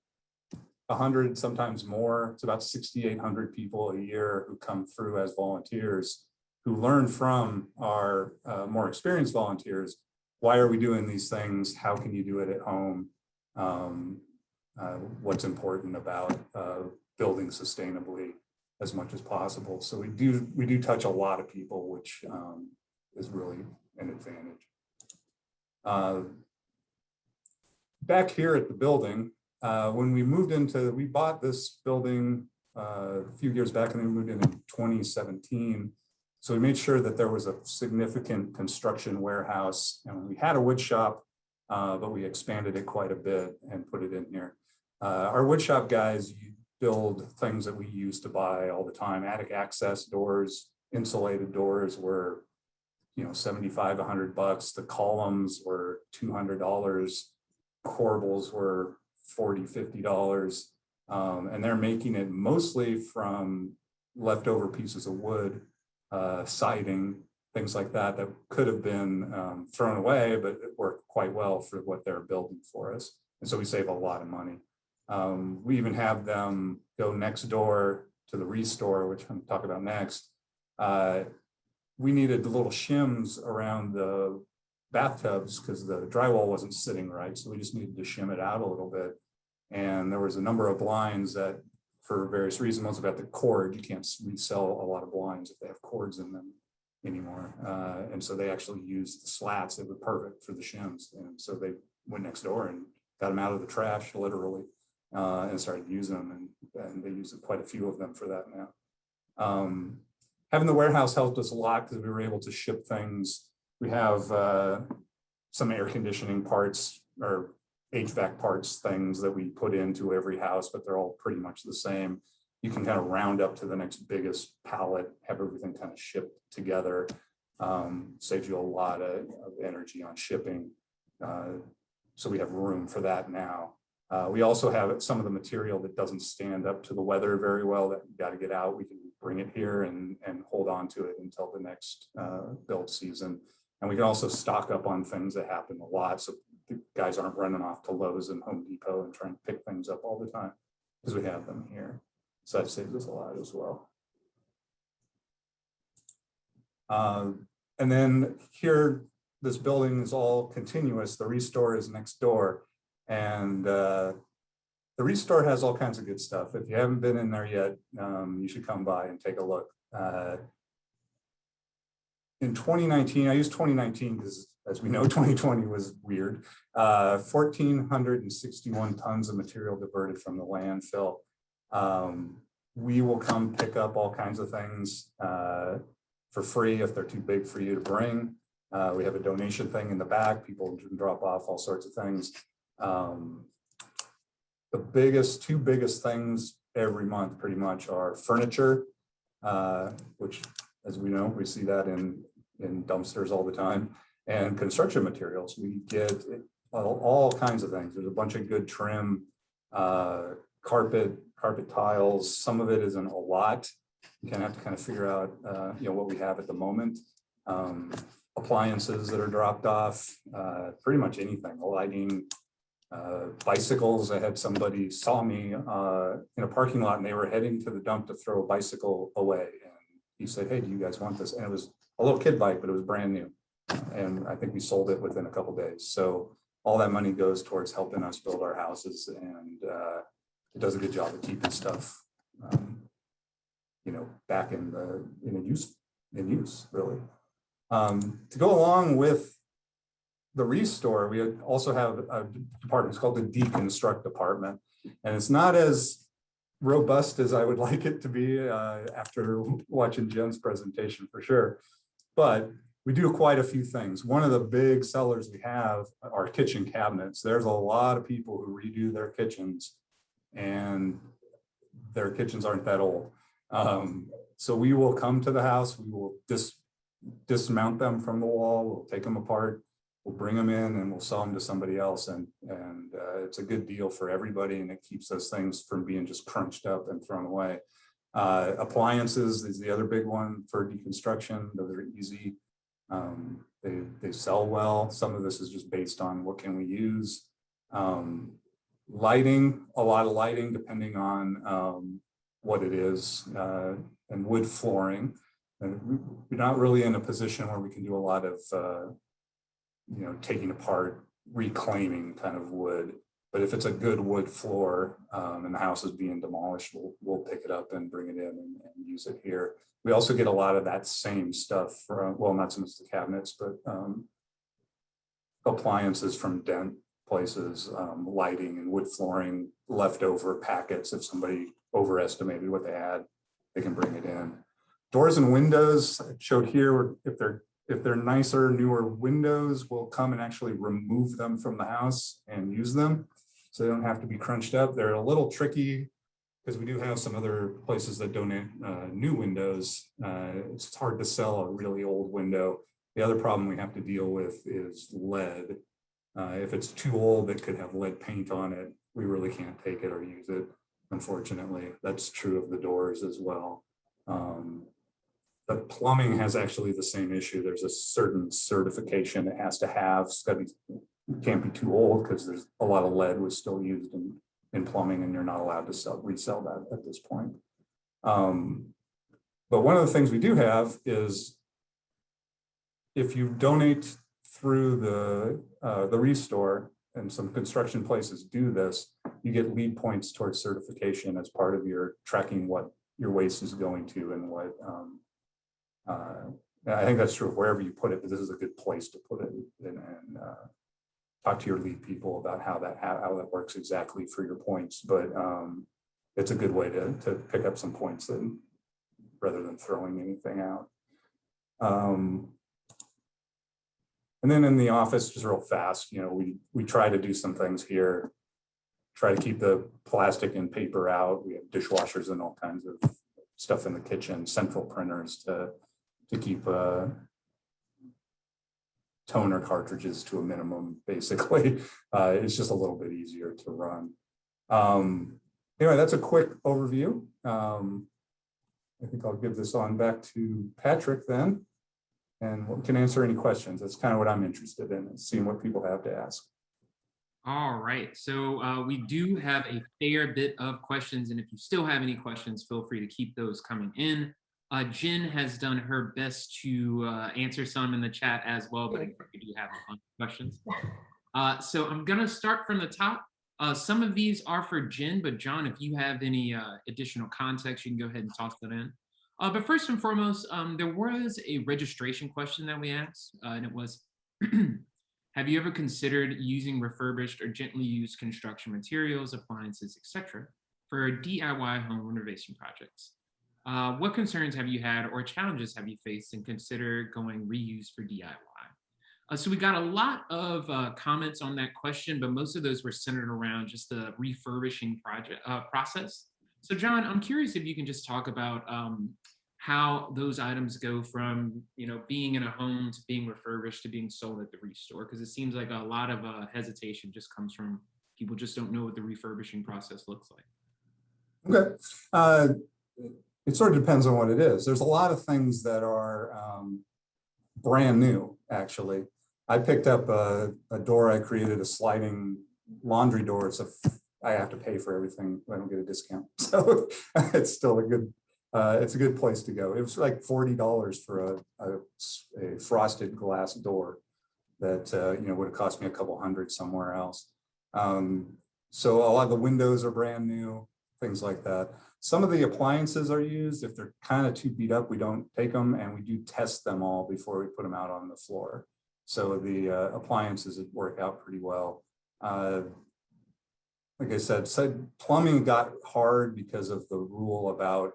100, sometimes more. It's about 6,800 people a year who come through as volunteers, who learn from our more experienced volunteers. Why are we doing these things? How can you do it at home? What's important about building sustainably as much as possible. So we do touch a lot of people, which is really an advantage. Back here at the building, when we bought this building a few years back, and then we moved in 2017. So we made sure that there was a significant construction warehouse, and we had a wood shop, but we expanded it quite a bit and put it in here. Our wood shop guys build things that we used to buy all the time. Attic access doors, insulated doors were, you know, $75, $100. The columns were $200. Corbels were $40, $50. And they're making it mostly from leftover pieces of wood, siding, things like that could have been thrown away, but it worked quite well for what they're building for us. And so we save a lot of money. We even have them go next door to the ReStore, which I'm going to talk about next. We needed the little shims around the bathtubs because the drywall wasn't sitting right. So we just needed to shim it out a little bit. And there was a number of blinds that, for various reasons, one's about the cord. You can't resell a lot of blinds if they have cords in them anymore. And so they actually used the slats that were perfect for the shims. And so they went next door and got them out of the trash, literally, and started using them. And they use quite a few of them for that now. Having the warehouse helped us a lot because we were able to ship things. We have some air conditioning parts or HVAC parts, things that we put into every house, but they're all pretty much the same. You can kind of round up to the next biggest pallet, have everything kind of shipped together. Saves you a lot of energy on shipping. So we have room for that now. We also have some of the material that doesn't stand up to the weather very well that you got to get out. We can bring it here and hold on to it until the next build season. And we can also stock up on things that happen a lot. So the guys aren't running off to Lowe's and Home Depot and trying to pick things up all the time because we have them here. So that saves us a lot as well. And then here, this building is all continuous. The ReStore is next door. And the ReStore has all kinds of good stuff. If you haven't been in there yet, you should come by and take a look. In 2019, I used 2019 because, as we know, 2020 was weird. 1,461 tons of material diverted from the landfill. We will come pick up all kinds of things for free if they're too big for you to bring. We have a donation thing in the back. People can drop off all sorts of things. The two biggest things every month pretty much are furniture, which, as we know, we see that in dumpsters all the time, and construction materials. We get all kinds of things. There's a bunch of good trim, carpet tiles. Some of it isn't a lot. You kind of have to kind of figure out what we have at the moment. Appliances that are dropped off, pretty much anything. Lighting, bicycles. I had somebody saw me in a parking lot and they were heading to the dump to throw a bicycle away. And he said, "Hey, do you guys want this?" And it was a little kid bike, but it was brand new. And I think we sold it within a couple of days. So all that money goes towards helping us build our houses, and it does a good job of keeping stuff, back in use, really. To go along with the ReStore, we also have a department. It's called the Deconstruct Department, and it's not as robust as I would like it to be after watching Jenn's presentation, for sure. But we do quite a few things. One of the big sellers we have are kitchen cabinets. There's a lot of people who redo their kitchens, and their kitchens aren't that old. So we will come to the house. We will dismount them from the wall. We'll take them apart. We'll bring them in and we'll sell them to somebody else. And it's a good deal for everybody, and it keeps those things from being just crunched up and thrown away. Appliances is the other big one for deconstruction. Those are easy. They sell well. Some of this is just based on what can we use. Lighting, a lot of lighting, depending on what it is, and wood flooring. And we're not really in a position where we can do a lot of, taking apart, reclaiming kind of wood. But if it's a good wood floor and the house is being demolished, we'll pick it up and bring it in and use it here. We also get a lot of that same stuff from, well, not so much the cabinets, but appliances from dent places, lighting and wood flooring, leftover packets. If somebody overestimated what they had, they can bring it in. Doors and windows, I showed here, if they're nicer, newer windows, we'll come and actually remove them from the house and use them, so they don't have to be crunched up. They're a little tricky because we do have some other places that donate new windows. It's hard to sell a really old window. The other problem we have to deal with is lead. If it's too old, it could have lead paint on it. We really can't take it or use it, unfortunately. That's true of the doors as well. The plumbing has actually the same issue. There's a certain certification it has to have. It can't be too old because there's a lot of lead was still used in plumbing, and you're not allowed to resell that at this point. But one of the things we do have is, if you donate through the ReStore, and some construction places do this, you get lead points towards certification as part of your tracking what your waste is going to and what. I think that's true of wherever you put it, but this is a good place to put it in, and talk to your lead people about how that works exactly for your points. But it's a good way to pick up some points rather than throwing anything out. And then in the office, just real fast, we try to do some things here, try to keep the plastic and paper out. We have dishwashers and all kinds of stuff in the kitchen, central printers to keep toner cartridges to a minimum, basically. It's just a little bit easier to run. Anyway, that's a quick overview. I think I'll give this on back to Patrick then, and we can answer any questions. That's kind of what I'm interested in, is seeing what people have to ask. All right, so we do have a fair bit of questions, and if you still have any questions, feel free to keep those coming in. Jenn has done her best to answer some in the chat as well, but I think we do have a bunch of questions. So I'm gonna start from the top. Some of these are for Jenn, but John, if you have any additional context, you can go ahead and toss that in. But first and foremost, there was a registration question that we asked, and it was, have you ever considered using refurbished or gently used construction materials, appliances, etc., for DIY home renovation projects? What concerns have you had or challenges have you faced and consider going reuse for DIY? So we got a lot of comments on that question, but most of those were centered around just the refurbishing project process. So John, I'm curious if you can just talk about how those items go from being in a home to being refurbished to being sold at the ReStore, because it seems like a lot of hesitation just comes from people just don't know what the refurbishing process looks like. Okay. It sort of depends on what it is. There's a lot of things that are brand new, actually. I picked up a door I created, a sliding laundry door. So I have to pay for everything. I don't get a discount. So it's still it's a good place to go. It was like $40 for a frosted glass door that would have cost me a couple hundred somewhere else. So a lot of the windows are brand new, things like that. Some of the appliances are used. If they're kind of too beat up, we don't take them, and we do test them all before we put them out on the floor. So the appliances work out pretty well. Like I said, plumbing got hard because of the rule about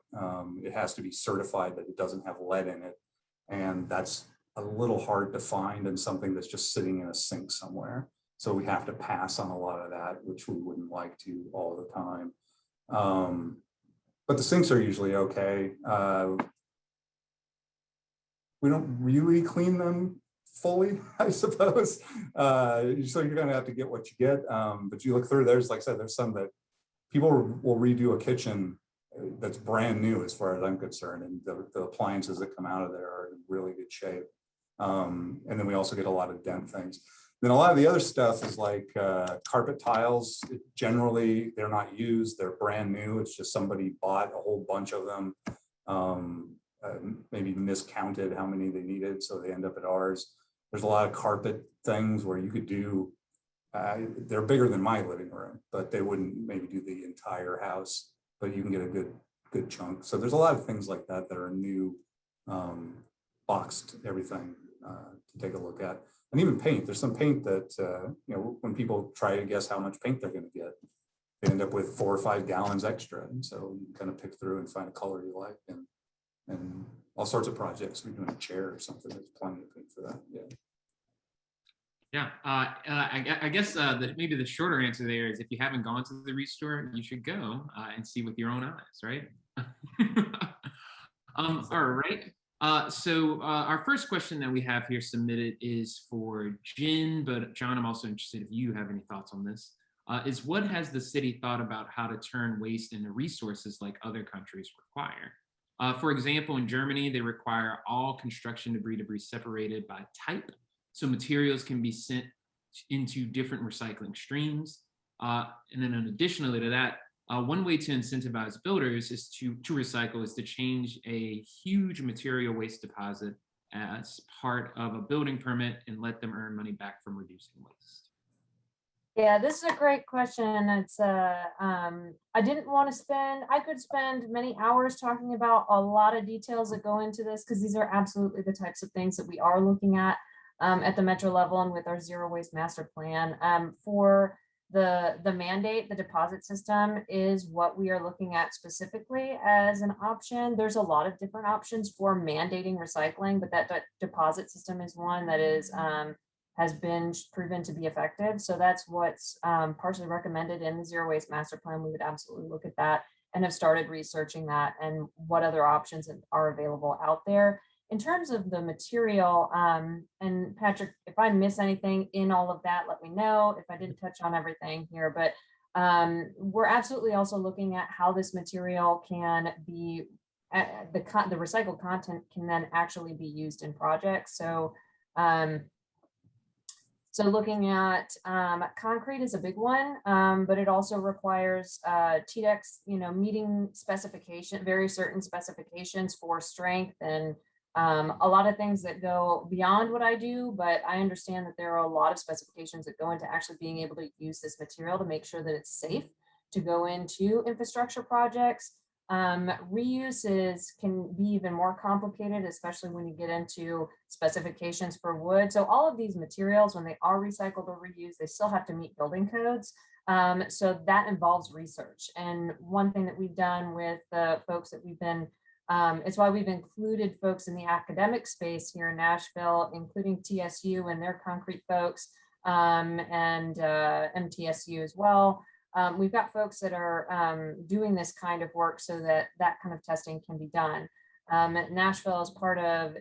it has to be certified that it doesn't have lead in it. And that's a little hard to find in something that's just sitting in a sink somewhere. So we have to pass on a lot of that, which we wouldn't like to all the time. But the sinks are usually okay. We don't really clean them fully, I suppose. So you're gonna have to get what you get. But you look through, there's, like I said, there's some that people will redo a kitchen that's brand new as far as I'm concerned. And the appliances that come out of there are in really good shape. And then we also get a lot of dent things. Then a lot of the other stuff is like carpet tiles. Generally, they're not used. They're brand new. It's just somebody bought a whole bunch of them, maybe miscounted how many they needed, so they end up at ours. There's a lot of carpet things where you could do, they're bigger than my living room, but they wouldn't maybe do the entire house, but you can get a good chunk. So there's a lot of things like that that are new, boxed everything to take a look at. And even paint, there's some paint that, when people try to guess how much paint they're going to get, they end up with 4 or 5 gallons extra. And so you can kind of pick through and find a color you like, and all sorts of projects. We're doing a chair or something, there's plenty of paint for that. Yeah, I guess maybe the shorter answer there is if you haven't gone to the ReStore, you should go and see with your own eyes, right? All right. So our first question that we have here submitted is for Jenn, but John, I'm also interested if you have any thoughts on this. Is what has the city thought about how to turn waste into resources like other countries require? For example, in Germany, they require all construction debris separated by type, so materials can be sent into different recycling streams. And then additionally to that, one way to incentivize builders is to recycle is to change a huge material waste deposit as part of a building permit and let them earn money back from reducing waste. Yeah, this is a great question. It's I didn't want to I could spend many hours talking about a lot of details that go into this, because these are absolutely the types of things that we are looking at the metro level and with our zero waste master plan. For the mandate, the deposit system is what we are looking at specifically as an option. There's a lot of different options for mandating recycling, but that deposit system is one that is has been proven to be effective. So that's what's partially recommended in the zero waste master plan. We would absolutely look at that and have started researching that and what other options are available out there. In terms of the material, and Patrick, if I miss anything in all of that, let me know if I didn't touch on everything here, but we're absolutely also looking at how this material can be, the recycled content can then actually be used in projects. So looking at concrete is a big one, but it also requires TDEX, meeting very certain specifications for strength and A lot of things that go beyond what I do, but I understand that there are a lot of specifications that go into actually being able to use this material to make sure that it's safe to go into infrastructure projects. Reuses can be even more complicated, especially when you get into specifications for wood. So all of these materials, when they are recycled or reused, they still have to meet building codes. So that involves research. And one thing that we've done with the folks that we've been, it's why we've included folks in the academic space here in Nashville, including TSU and their concrete folks, and MTSU as well. We've got folks that are doing this kind of work so that that kind of testing can be done. Nashville is part of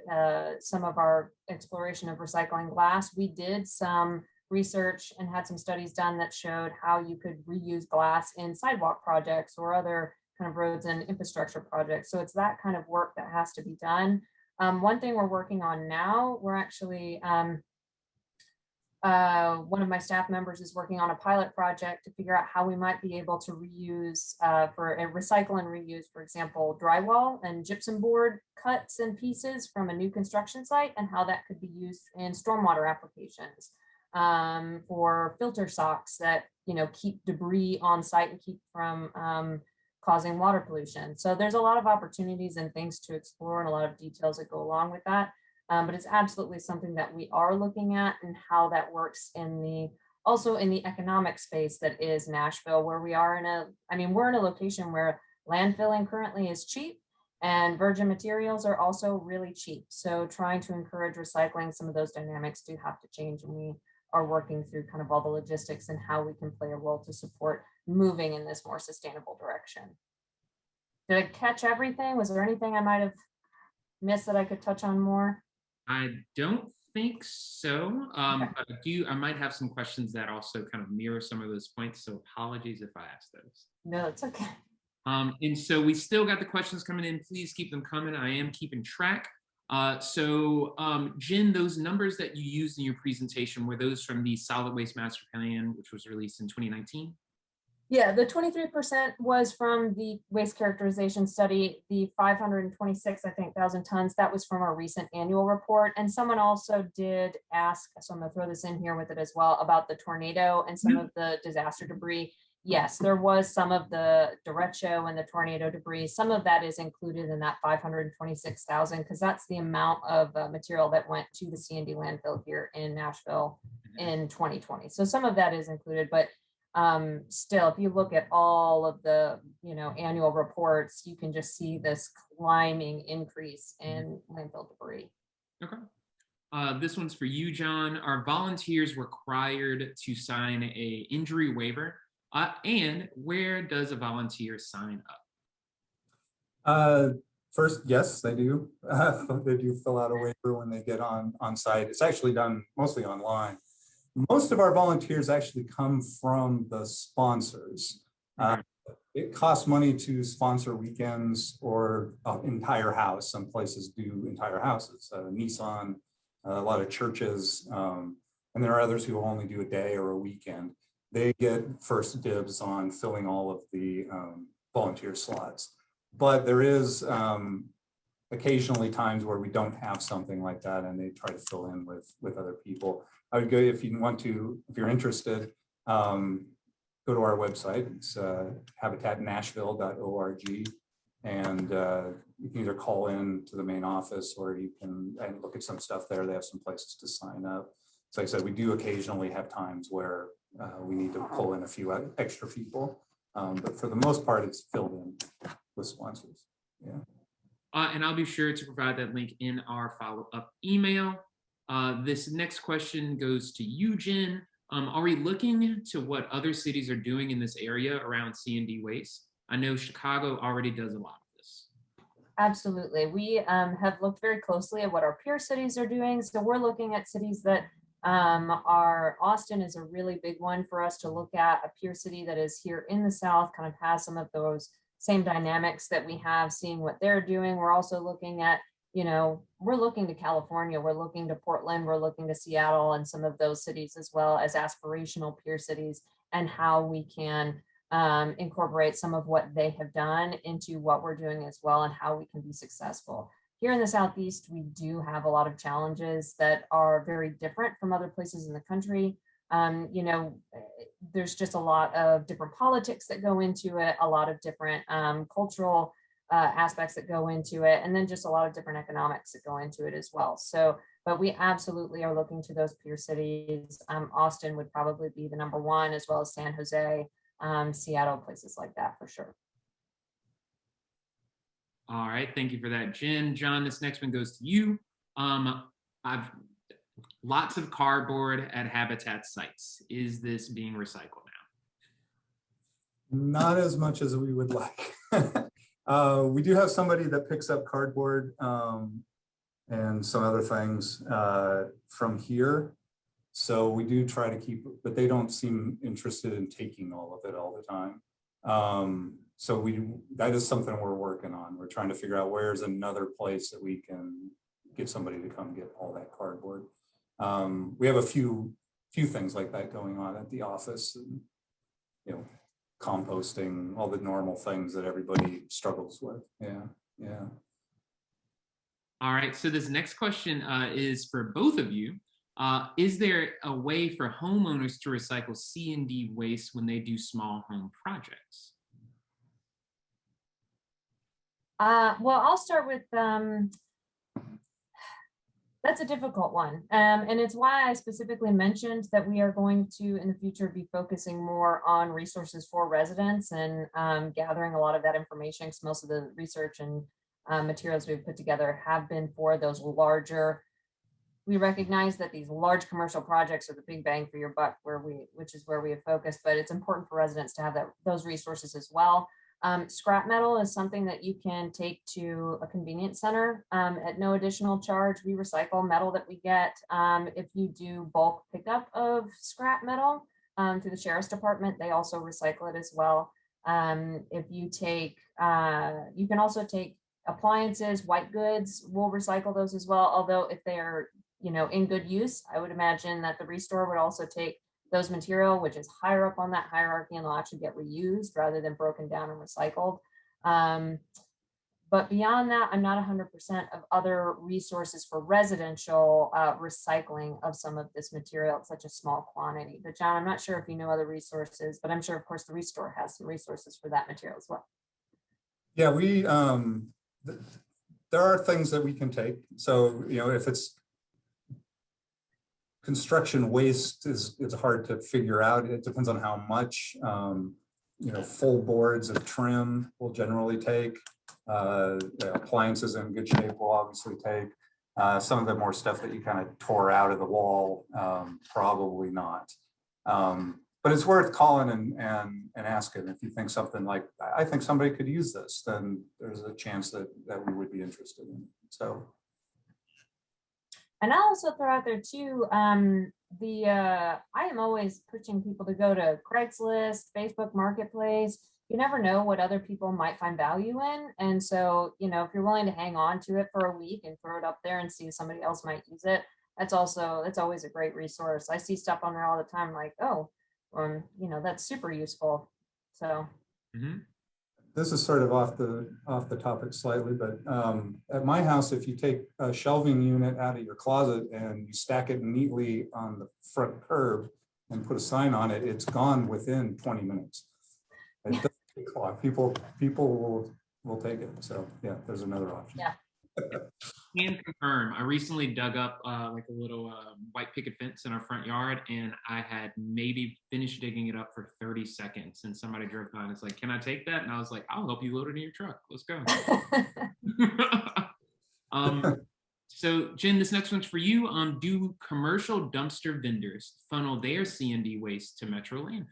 some of our exploration of recycling glass. We did some research and had some studies done that showed how you could reuse glass in sidewalk projects or other kind of roads and infrastructure projects. So it's that kind of work that has to be done. One thing we're working on now, we're actually, one of my staff members is working on a pilot project to figure out how we might be able to reuse, recycle and reuse, for example, drywall and gypsum board cuts and pieces from a new construction site, and how that could be used in stormwater applications, for filter socks that, you know, keep debris on site and keep from causing water pollution. So there's a lot of opportunities and things to explore and a lot of details that go along with that. But it's absolutely something that we are looking at, and how that works in the, also in the economic space that is Nashville, where we are in a, I mean, we're in a location where landfilling currently is cheap and virgin materials are also really cheap. So trying to encourage recycling, some of those dynamics do have to change, and we are working through kind of all the logistics and how we can play a role to support moving in this more sustainable direction. Did I catch everything? Was there anything I might have missed that I could touch on more? I don't think so. But I might have some questions that also kind of mirror some of those points. So apologies if I ask those. No, it's okay. And so we still got the questions coming in. Please keep them coming. I am keeping track. Jenn, those numbers that you used in your presentation, were those from the Solid Waste Master Plan, which was released in 2019? Yeah, the 23% was from the waste characterization study. The 526, I think, thousand tons, that was from our recent annual report. And someone also did ask, so I'm gonna throw this in here with it as well, about the tornado and some of the disaster debris. Yes, there was some of the derecho and the tornado debris. Some of that is included in that 526,000, because that's the amount of material that went to the C&D landfill here in Nashville in 2020. So some of that is included, but still, if you look at all of the, you know, annual reports, you can just see this climbing increase in landfill debris. Okay. This one's for you, John. Are volunteers required to sign a injury waiver? And where does a volunteer sign up? First, yes, they do. They do fill out a waiver when they get on site. It's actually done mostly online. Most of our volunteers actually come from the sponsors. It costs money to sponsor weekends or an entire house. Some places do entire houses. Nissan, a lot of churches, and there are others who only do a day or a weekend. They get first dibs on filling all of the volunteer slots. But there is occasionally times where we don't have something like that, and they try to fill in with other people. I would go, if you want to, if you're interested, go to our website. It's habitatnashville.org, and you can either call in to the main office, or you can look at some stuff there. They have some places to sign up. So like I said, we do occasionally have times where we need to pull in a few extra people, but for the most part, it's filled in with sponsors. Yeah. And I'll be sure to provide that link in our follow-up email. This next question goes to you, Jenn. Are we looking to what other cities are doing in this area around C&D waste? I know Chicago already does a lot of this. Absolutely. We have looked very closely at what our peer cities are doing. So we're looking at cities that Austin is a really big one for us to look at, a peer city that is here in the South, kind of has some of those same dynamics that we have, seeing what they're doing. We're also looking at, you know, we're looking to California, we're looking to Portland, we're looking to Seattle and some of those cities as well as aspirational peer cities, and how we can incorporate some of what they have done into what we're doing as well, and how we can be successful. here in the Southeast, we do have a lot of challenges that are very different from other places in the country. You know, there's just a lot of different politics that go into it, a lot of different cultural aspects that go into it, and then just a lot of different economics that go into it as well. So, but we absolutely are looking to those peer cities. Austin would probably be the number one, as well as San Jose, Seattle, places like that for sure. All right, thank you for that, Jen. John, this next one goes to you. I've lots of cardboard at Habitat sites. Is this being recycled now? Not as much as we would like. We do have somebody that picks up cardboard and some other things from here. So we do try to keep, but they don't seem interested in taking all of it all the time. So that is something we're working on. We're trying to figure out where's another place that we can get somebody to come get all that cardboard. We have a few things like that going on at the office, and, you know, composting, all the normal things that everybody struggles with. Yeah. All right, so this next question is for both of you. Is there a way for homeowners to recycle C&D waste when they do small home projects? Well, I'll start with, that's a difficult one. And it's why I specifically mentioned that we are going to, in the future, be focusing more on resources for residents and gathering a lot of that information, because most of the research and materials we've put together have been for those larger. We recognize that these large commercial projects are the big bang for your buck, which is where we have focused, but it's important for residents to have those resources as well. Scrap metal is something that you can take to a convenience center at no additional charge. We recycle metal that we get. If you do bulk pickup of scrap metal through the sheriff's department, they also recycle it as well. If you take, you can also take appliances, white goods, we'll recycle those as well. Although if they are, you know, in good use, I would imagine that the ReStore would also take those material, which is higher up on that hierarchy, and they'll actually get reused rather than broken down and recycled. But beyond that, I'm not 100% of other resources for residential recycling of some of this material at such a small quantity. But John, I'm not sure if you know other resources, but I'm sure, of course, the ReStore has some resources for that material as well. Yeah, there are things that we can take. So, you know, if it's construction waste, it's hard to figure out. It depends on how much. You know, full boards of trim will generally take. Appliances in good shape will obviously take. Some of the more stuff that you kind of tore out of the wall, probably not. But it's worth calling and asking if you think something like, I think somebody could use this, then there's a chance that we would be interested in it. So. And I'll also throw out there too, I am always pushing people to go to Craigslist, Facebook Marketplace. You never know what other people might find value in. And so, you know, if you're willing to hang on to it for a week and throw it up there and see if somebody else might use it, that's always a great resource. I see stuff on there all the time like, oh, you know, that's super useful. So. Mm-hmm. This is sort of off the topic slightly, but at my house, if you take a shelving unit out of your closet and you stack it neatly on the front curb and put a sign on it, it's gone within 20 minutes. It doesn't take long. People will take it. So yeah, there's another option. Yeah. Can confirm. I recently dug up like a little white picket fence in our front yard, and I had maybe finished digging it up for 30 seconds, and somebody drove by and it's like, "Can I take that?" And I was like, "I'll help you load it in your truck. Let's go." So Jen, this next one's for you. Do commercial dumpster vendors funnel their C&D waste to Metro landfills?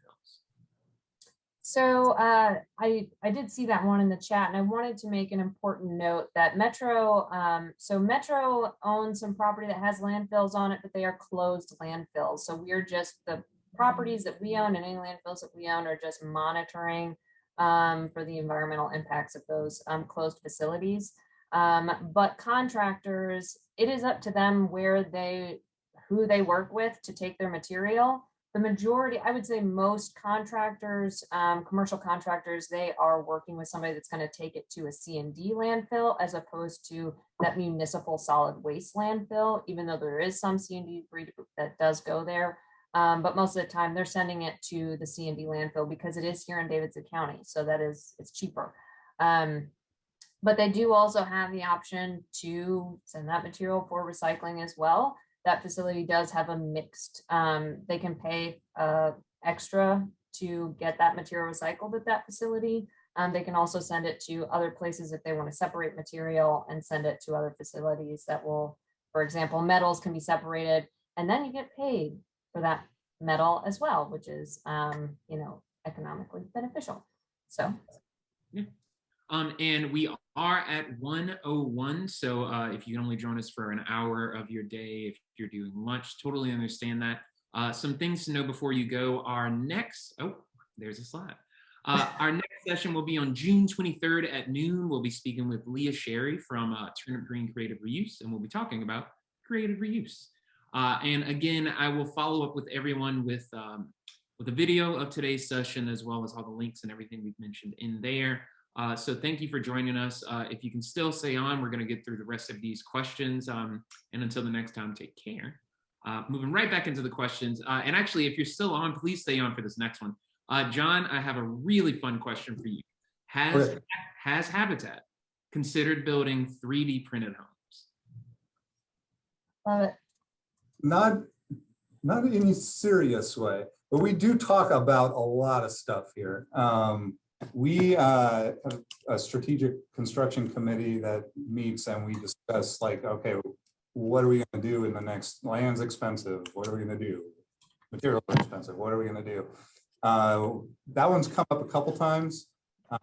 So I did see that one in the chat, and I wanted to make an important note that Metro, Metro owns some property that has landfills on it, but they are closed landfills. So we're just, the properties that we own and any landfills that we own are just monitoring for the environmental impacts of those closed facilities. But contractors, it is up to them who they work with to take their material. the majority, I would say most contractors, commercial contractors, they are working with somebody that's going to take it to a C&D landfill as opposed to that municipal solid waste landfill, even though there is some C&D that does go there. But most of the time they're sending it to the C&D landfill because it is here in Davidson County. So it's cheaper. But they do also have the option to send that material for recycling as well. That facility does have a mixed, they can pay extra to get that material recycled at that facility. They can also send it to other places if they want to separate material and send it to other facilities that will, for example, metals can be separated and then you get paid for that metal as well, which is, economically beneficial. So. Yeah. And we are at 1:01. So if you can only join us for an hour of your day, if you're doing lunch, totally understand that. Some things to know before you go. Our next, there's a slide. Our next session will be on June 23rd at noon. We'll be speaking with Leah Sherry from Turnip Green Creative Reuse, and we'll be talking about creative reuse. And again, I will follow up with everyone with a video of today's session, as well as all the links and everything we've mentioned in there. So thank you for joining us. If you can still stay on, we're going to get through the rest of these questions. And until the next time, take care. Moving right back into the questions. And actually, if you're still on, please stay on for this next one. John, I have a really fun question for you. Has Habitat considered building 3D printed homes? Love it. Not in any serious way, but we do talk about a lot of stuff here. We have a strategic construction committee that meets and we discuss like, okay, what are we going to do in the next, land's expensive, what are we going to do? Materials are expensive, what are we going to do? That one's come up a couple times.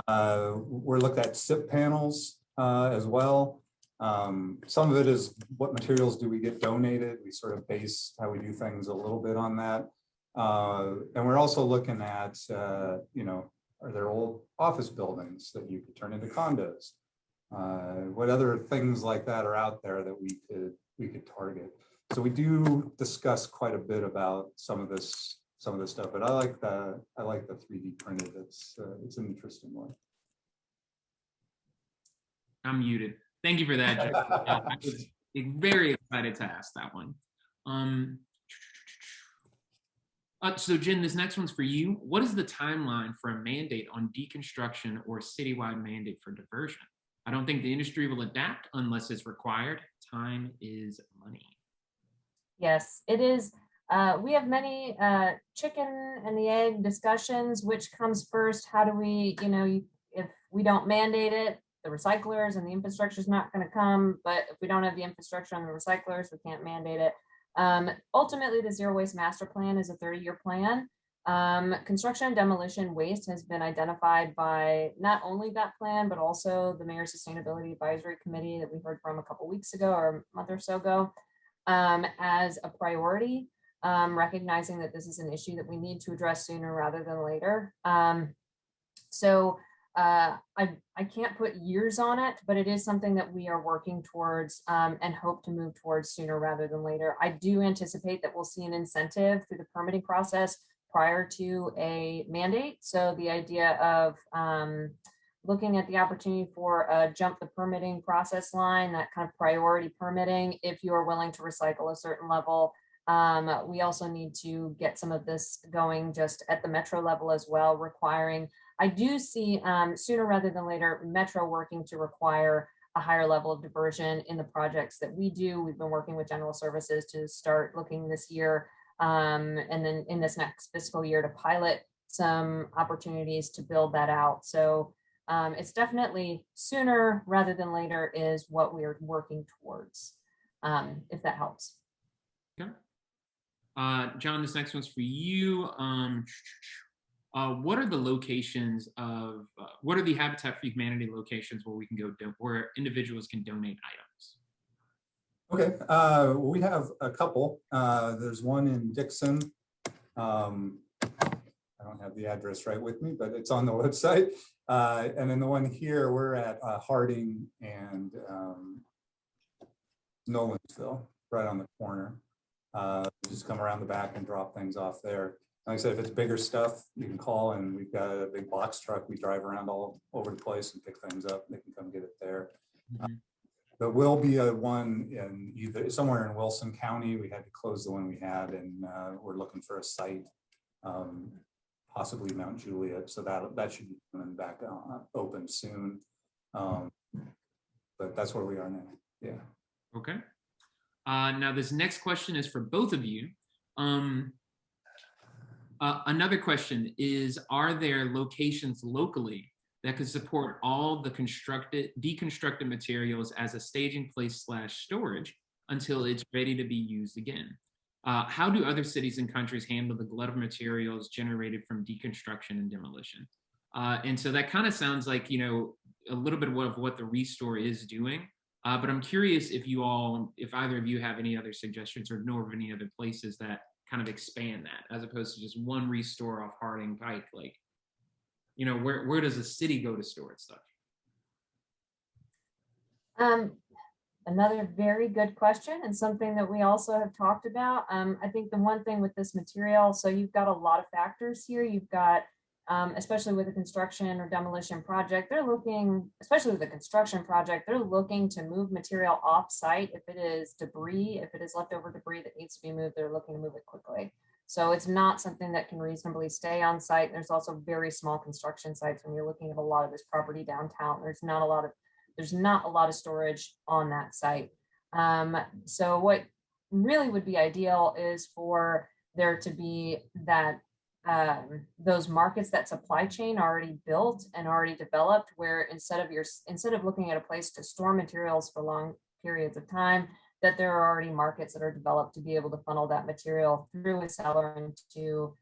We're looked at SIP panels as well. Some of it is what materials do we get donated? We sort of base how we do things a little bit on that. And we're also looking at, are there old office buildings that you could turn into condos? What other things like that are out there that we could target? So we do discuss quite a bit about some of this stuff, but I like the 3D printed. It's an interesting one. I'm muted. Thank you for that, Jeff. I was very excited to ask that one. So Jenn, this next one's for you. What is the timeline for a mandate on deconstruction or citywide mandate for diversion? I don't think the industry will adapt unless it's required. Time is money. Yes, it is. We have many chicken and the egg discussions. Which comes first? How do we, if we don't mandate it, the recyclers and the infrastructure is not going to come. But if we don't have the infrastructure and the recyclers, we can't mandate it. Ultimately, the Zero Waste Master Plan is a 30-year plan. Construction and demolition waste has been identified by not only that plan, but also the Mayor's Sustainability Advisory Committee that we heard from a couple weeks ago or a month or so ago as a priority, recognizing that this is an issue that we need to address sooner rather than later. I can't put years on it, but it is something that we are working towards and hope to move towards sooner rather than later. I do anticipate that we'll see an incentive through the permitting process prior to a mandate. So the idea of looking at the opportunity for jump the permitting process line, that kind of priority permitting, if you are willing to recycle a certain level. We also need to get some of this going just at the metro level as well, requiring, I do see sooner rather than later, Metro working to require a higher level of diversion in the projects that we do. We've been working with General Services to start looking this year and then in this next fiscal year to pilot some opportunities to build that out. So it's definitely sooner rather than later is what we're working towards, if that helps. Okay. John, this next one's for you. What are the locations of, what are the Habitat for Humanity locations where we can go, where individuals can donate items? Okay, we have a couple. There's one in Dixon. I don't have the address right with me, but it's on the website. And then the one here, we're at Harding and Nolensville, right on the corner. Just come around the back and drop things off there. Like I said, if it's bigger stuff, you can call, and we've got a big box truck. We drive around all over the place and pick things up. They can come get it there. There will be a one in either somewhere in Wilson County. We had to close the one we had, and we're looking for a site, possibly Mount Juliet. So that should be coming back open soon. But that's where we are now. Yeah. Okay. Now this next question is for both of you. Another question is, are there locations locally that could support all the deconstructed materials as a staging place / storage until it's ready to be used again? How do other cities and countries handle the glut of materials generated from deconstruction and demolition? And so that kind of sounds like, you know, a little bit of what the ReStore is doing. But I'm curious if either of you have any other suggestions or know of any other places that kind of expand that, as opposed to just one ReStore off Harding Pike. Like, you know, where does a city go to store its stuff? Another very good question, and something that we also have talked about. I think the one thing with this material, so you've got a lot of factors here. You've got, especially with a construction or demolition project, they're looking, especially with the construction project, they're looking to move material off site. If it is debris, if it is leftover debris that needs to be moved, they're looking to move it quickly. So it's not something that can reasonably stay on site. There's also very small construction sites when you're looking at a lot of this property downtown. There's not a lot of storage on that site. So what really would be ideal is for there to be that those markets, that supply chain already built and already developed, where instead of looking at a place to store materials for long periods of time, that there are already markets that are developed to be able to funnel that material through a seller into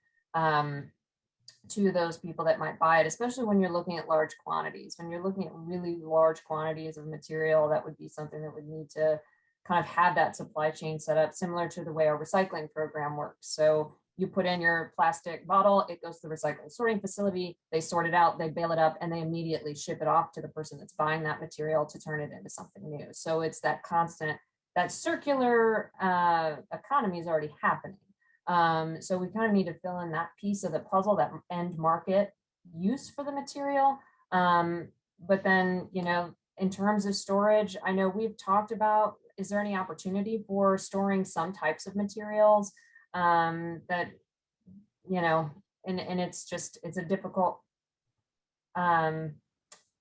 to those people that might buy it, especially when you're looking at large quantities. When you're looking at really large quantities of material, that would be something that would need to kind of have that supply chain set up, similar to the way our recycling program works. So you put in your plastic bottle, it goes to the recycling sorting facility, they sort it out, they bale it up, and they immediately ship it off to the person that's buying that material to turn it into something new. So it's that constant, that circular economy is already happening. So we kind of need to fill in that piece of the puzzle, that end market use for the material. But then, you know, in terms of storage, I know we've talked about, is there any opportunity for storing some types of materials that, you know, and it's a difficult,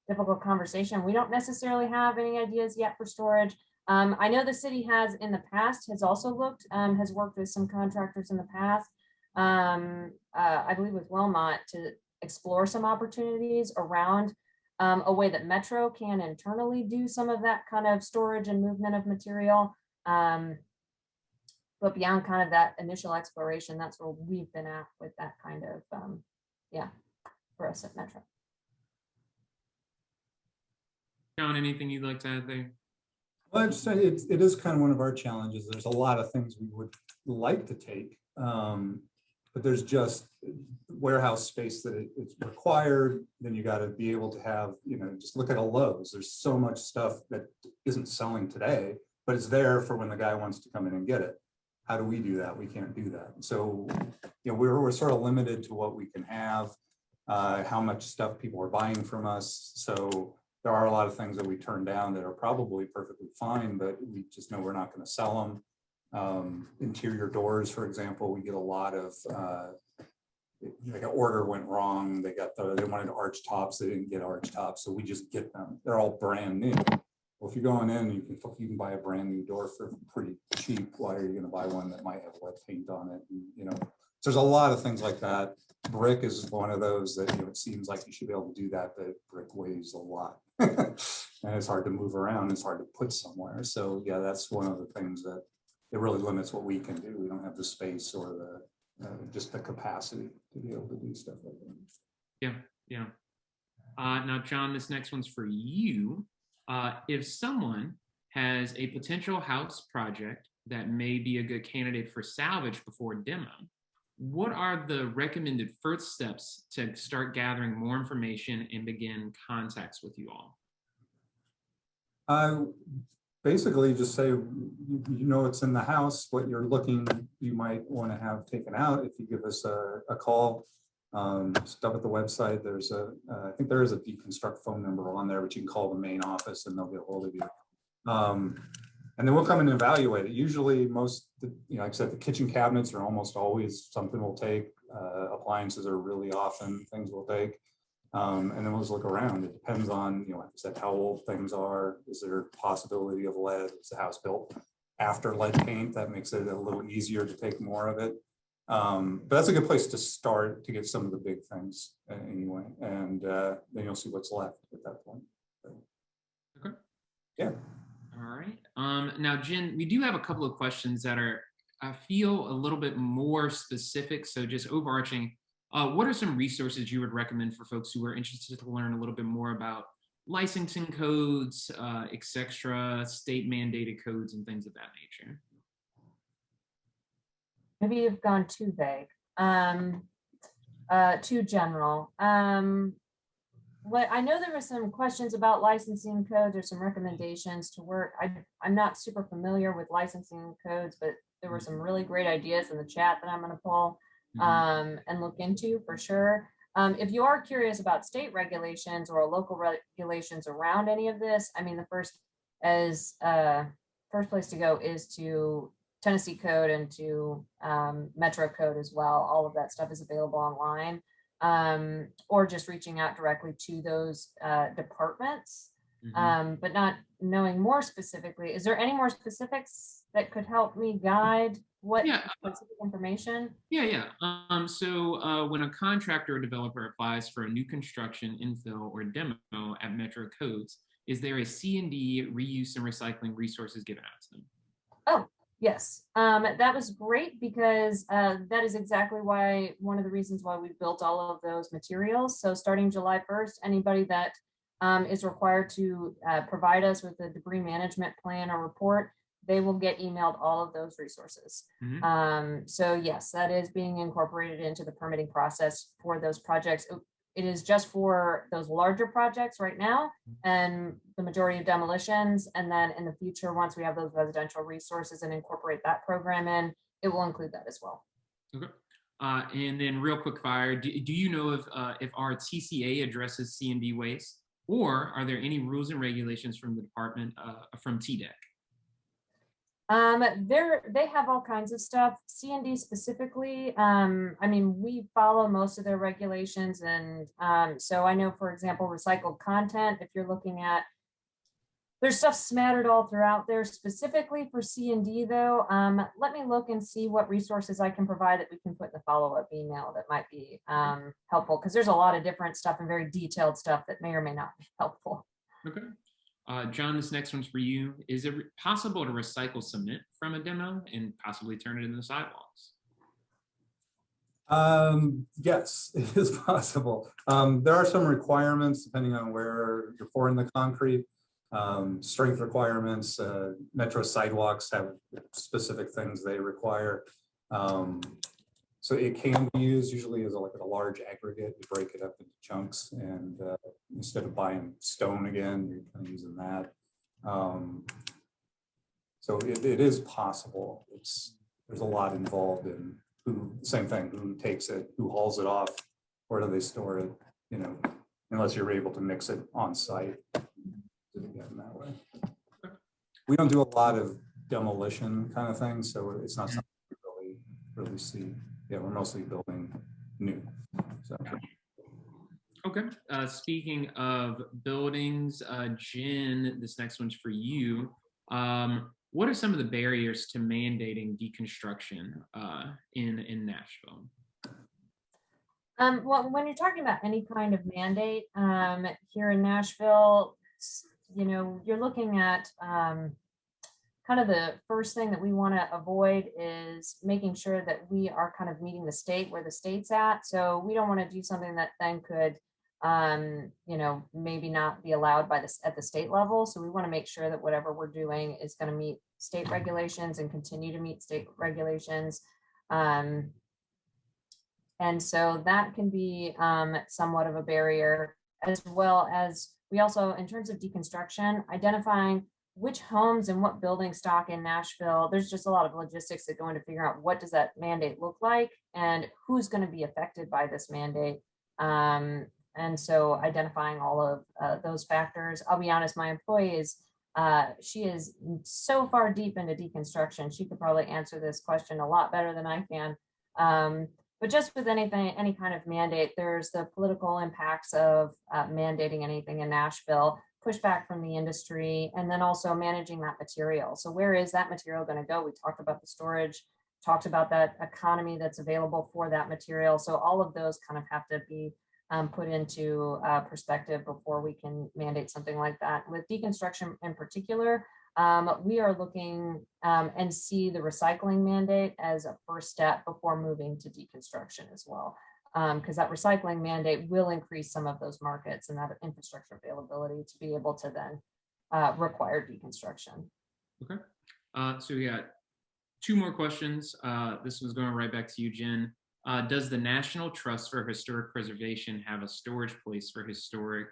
difficult conversation. We don't necessarily have any ideas yet for storage. I know the city has in the past, has also looked, has worked with some contractors in the past, I believe with Wilmot, to explore some opportunities around a way that Metro can internally do some of that kind of storage and movement of material. But beyond kind of that initial exploration, that's where we've been at with that kind of, yeah, for us at Metro. John, anything you'd like to add there? Well, I'd say it is kind of one of our challenges. There's a lot of things we would like to take, but there's just warehouse space that it's required. Then you got to be able to have, you know, just look at a Lowe's. There's so much stuff that isn't selling today, but it's there for when the guy wants to come in and get it. How do we do that? We can't do that. So, you know, we're sort of limited to what we can have, how much stuff people are buying from us. So there are a lot of things that we turn down that are probably perfectly fine, but we just know we're not going to sell them. Interior doors, for example, we get a lot of, like an order went wrong. They wanted arch tops. They didn't get arch tops. So we just get them. They're all brand new. Well, if you're going in, you can buy a brand new door for pretty cheap. Why are you going to buy one that might have wet paint on it? And, you know, so there's a lot of things like that. Brick is one of those that, you know, it seems like you should be able to do that, but brick weighs a lot. And it's hard to move around. It's hard to put somewhere. So yeah, that's one of the things that it really limits what we can do. We don't have the space or the just the capacity to be able to do stuff like that. Yeah, yeah. Now, John, this next one's for you. If someone has a potential house project that may be a good candidate for salvage before demo, what are the recommended first steps to start gathering more information and begin contacts with you all? basically just say, you know, it's in the house, what you're looking, you might want to have taken out. If you give us a call, stuff at the website, there's I think there is a deconstruct phone number on there, but you can call the main office and they'll get a hold of you. And then we'll come and evaluate it. Usually most, you know, like I said, the kitchen cabinets are almost always something we'll take. Appliances are really often things we'll take. And then we'll just look around. It depends on, you know, like I said, how old things are. Is there a possibility of lead? Is the house built after lead paint? That makes it a little easier to take more of it. But that's a good place to start to get some of the big things anyway. And then you'll see what's left at that point. Okay. Yeah. All right. Now, Jen, we do have a couple of questions that are, I feel, a little bit more specific. So just overarching. What are some resources you would recommend for folks who are interested to learn a little bit more about licensing codes, etc., state mandated codes, and things of that nature? Maybe you've gone too vague, too general. What I know there were some questions about licensing codes or some recommendations to work. I'm not super familiar with licensing codes, but there were some really great ideas in the chat that I'm going to pull. And look into for sure. If you are curious about state regulations or local regulations around any of this, I mean, the first place to go is to Tennessee Code and to Metro Code as well. All of that stuff is available online, or just reaching out directly to those departments. But not knowing more specifically. Is there any more specifics that could help me guide what specific information? So when a contractor or developer applies for a new construction, infill, or demo at Metro Codes, is there a C&D reuse and recycling resources given out to them? Oh, yes. That was great because that is exactly one of the reasons why we built all of those materials. So starting July 1st, anybody that is required to provide us with a debris management plan or report, they will get emailed all of those resources. So yes, that is being incorporated into the permitting process for those projects. It is just for those larger projects right now and the majority of demolitions. And then in the future, once we have those residential resources and incorporate that program in, it will include that as well. Okay. And then real quick fire, do you know if our TCA addresses C&D waste? Or are there any rules and regulations from the department, from TDEC? They have all kinds of stuff. C&D specifically, I mean, we follow most of their regulations. And so I know, for example, recycled content, if you're looking at, there's stuff smattered all throughout there. Specifically for C&D though, let me look and see what resources I can provide that we can put in the follow-up email that might be helpful, because there's a lot of different stuff and very detailed stuff that may or may not be helpful. Okay. John, this next one's for you. Is it possible to recycle cement from a demo and possibly turn it into sidewalks? Yes, it is possible. There are some requirements depending on where you're pouring the concrete. Strength requirements, Metro sidewalks have specific things they require. So it can be used usually as a large aggregate. You break it up into chunks, and instead of buying stone again, you're kind of using that. So it is possible. There's a lot involved in same thing, who takes it, who hauls it off, where do they store it, you know, unless you're able to mix it on site. That way. We don't do a lot of demolition kind of things, so it's not something we really see. Yeah, we're mostly building new. So. Okay. Speaking of buildings, Jen, this next one's for you. What are some of the barriers to mandating deconstruction in Nashville? Well, when you're talking about any kind of mandate here in Nashville, you know, you're looking at kind of the first thing that we want to avoid is making sure that we are kind of meeting the state where the state's at. So we don't want to do something that then could, you know, maybe not be allowed by this at the state level. So we want to make sure that whatever we're doing is going to meet state regulations and continue to meet state regulations. And so that can be somewhat of a barrier, as well as we also, in terms of deconstruction, identifying which homes and what building stock in Nashville. There's just a lot of logistics that go into figuring out what does that mandate look like and who's going to be affected by this mandate. And so identifying all of those factors. I'll be honest, my employee is, she is so far deep into deconstruction. She could probably answer this question a lot better than I can. But just with anything, any kind of mandate, there's the political impacts of mandating anything in Nashville, pushback from the industry, and then also managing that material. So where is that material going to go? We talked about the storage, talked about that economy that's available for that material. So all of those kind of have to be put into perspective before we can mandate something like that. With deconstruction in particular, we are looking and see the recycling mandate as a first step before moving to deconstruction as well. Because that recycling mandate will increase some of those markets and that infrastructure availability to be able to then require deconstruction. Okay, so we got two more questions. This one's going right back to you, Jen. Does the National Trust for Historic Preservation have a storage place for historic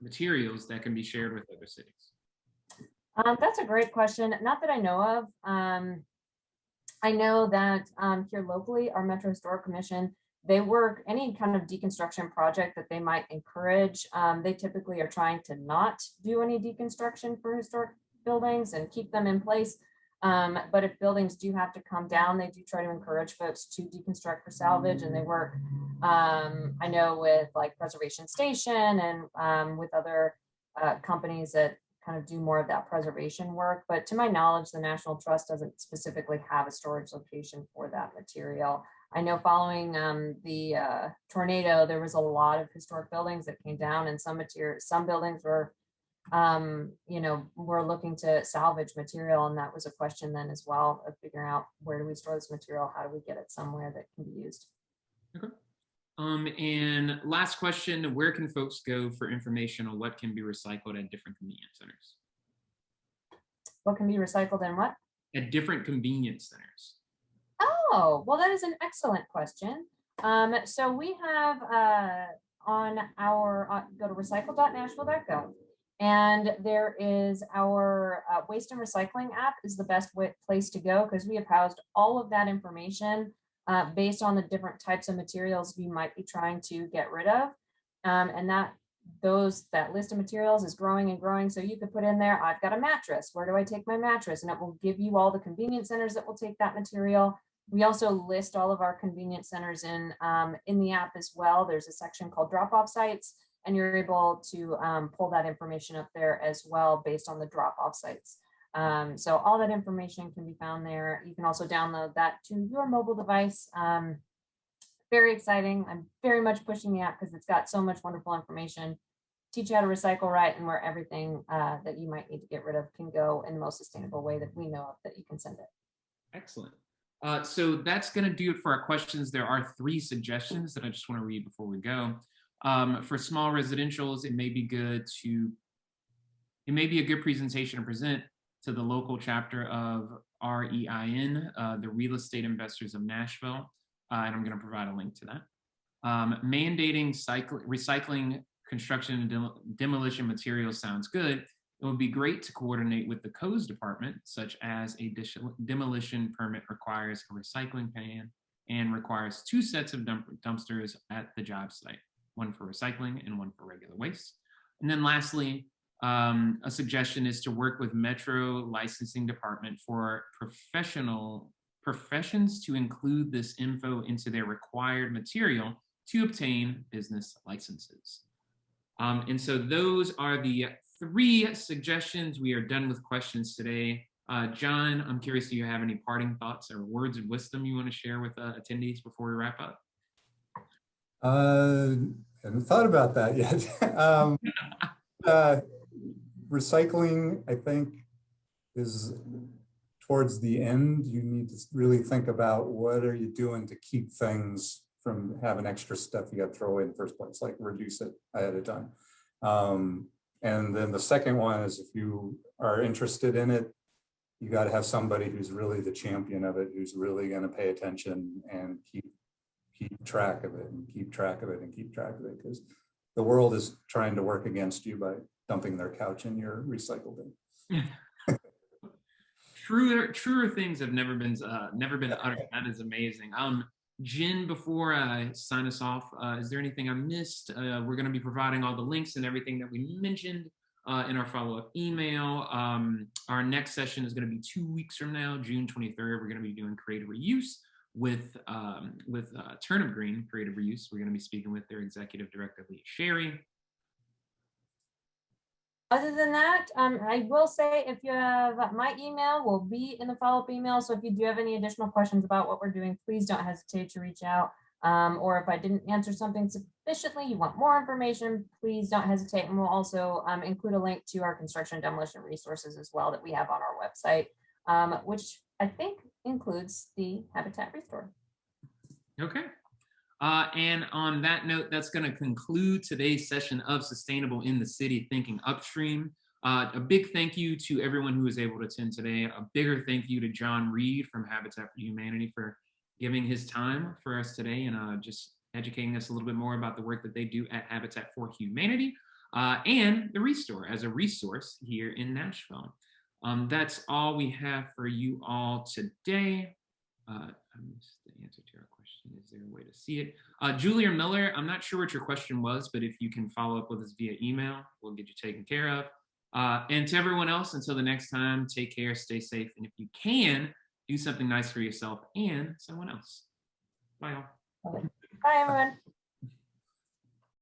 materials that can be shared with other cities? That's a great question. Not that I know of. I know that here locally, our Metro Historic Commission, they work any kind of deconstruction project that they might encourage. They typically are trying to not do any deconstruction for historic buildings and keep them in place. But if buildings do have to come down, they do try to encourage folks to deconstruct for salvage, and they work, I know, with like Preservation Station and with other companies that kind of do more of that preservation work. But to my knowledge, the National Trust doesn't specifically have a storage location for that material. I know following the tornado, there was a lot of historic buildings that came down, and some buildings were, we're looking to salvage material, and that was a question then as well of figuring out where do we store this material, how do we get it somewhere that can be used. Okay. And last question, where can folks go for information on what can be recycled at different convenience centers? What can be recycled and what? At different convenience centers. Oh, well, that is an excellent question. So we have on our, go to recycle.nashville.gov, and there is our waste and recycling app is the best place to go, because we have housed all of that information based on the different types of materials you might be trying to get rid of. And that list of materials is growing and growing. So you could put in there, I've got a mattress, where do I take my mattress? And it will give you all the convenience centers that will take that material. We also list all of our convenience centers in the app as well. There's a section called drop-off sites, and you're able to pull that information up there as well based on the drop-off sites. So all that information can be found there. You can also download that to your mobile device. Very exciting. I'm very much pushing the app because it's got so much wonderful information. Teach you how to recycle right, and where everything that you might need to get rid of can go in the most sustainable way that we know of that you can send it. Excellent. So that's going to do it for our questions. There are 3 suggestions that I just want to read before we go. For small residentials, it may be a good presentation to present to the local chapter of REIN, the Real Estate Investors of Nashville, and I'm going to provide a link to that. Mandating recycling, construction, and demolition materials sounds good. It would be great to coordinate with the codes department, such as a demolition permit requires a recycling plan and requires 2 sets of dumpsters at the job site, one for recycling and one for regular waste. And then lastly, a suggestion is to work with Metro Licensing Department for professions to include this info into their required material to obtain business licenses. And so those are the 3 suggestions. We are done with questions today. John, I'm curious, do you have any parting thoughts or words of wisdom you want to share with attendees before we wrap up? Haven't thought about that yet. Recycling, I think, is towards the end. You need to really think about what are you doing to keep things from having extra stuff you got to throw away in the first place, like reduce it ahead of time. And then the second one is, if you are interested in it, you got to have somebody who's really the champion of it, who's really going to pay attention and keep track of it and keep track of it and keep track of it, because the world is trying to work against you by dumping their couch in your recycle bin. Truer things have never been uttered. That is amazing. Jenn, before I sign us off, is there anything I missed? We're going to be providing all the links and everything that we mentioned in our follow-up email. Our next session is going to be 2 weeks from now, June 23rd. We're going to be doing creative reuse with Turnip Green Creative Reuse. We're going to be speaking with their executive director, Leah Sherry. Other than that, I will say if you have my email will be in the follow-up email. So if you do have any additional questions about what we're doing, please don't hesitate to reach out. Or if I didn't answer something sufficiently, you want more information, please don't hesitate. And we'll also include a link to our construction and demolition resources as well that we have on our website, which I think includes the Habitat ReStore. Okay. And on that note, that's going to conclude today's session of Sustainable in the City Thinking Upstream. A big thank you to everyone who was able to attend today. A bigger thank you to John Reed from Habitat for Humanity for giving his time for us today and just educating us a little bit more about the work that they do at Habitat for Humanity and the ReStore as a resource here in Nashville. That's all we have for you all today. The answer to our question, is there a way to see it? Julia Miller, I'm not sure what your question was, but if you can follow up with us via email, we'll get you taken care of. And to everyone else, until the next time, take care, stay safe, and if you can, do something nice for yourself and someone else. Bye, all. Bye, everyone.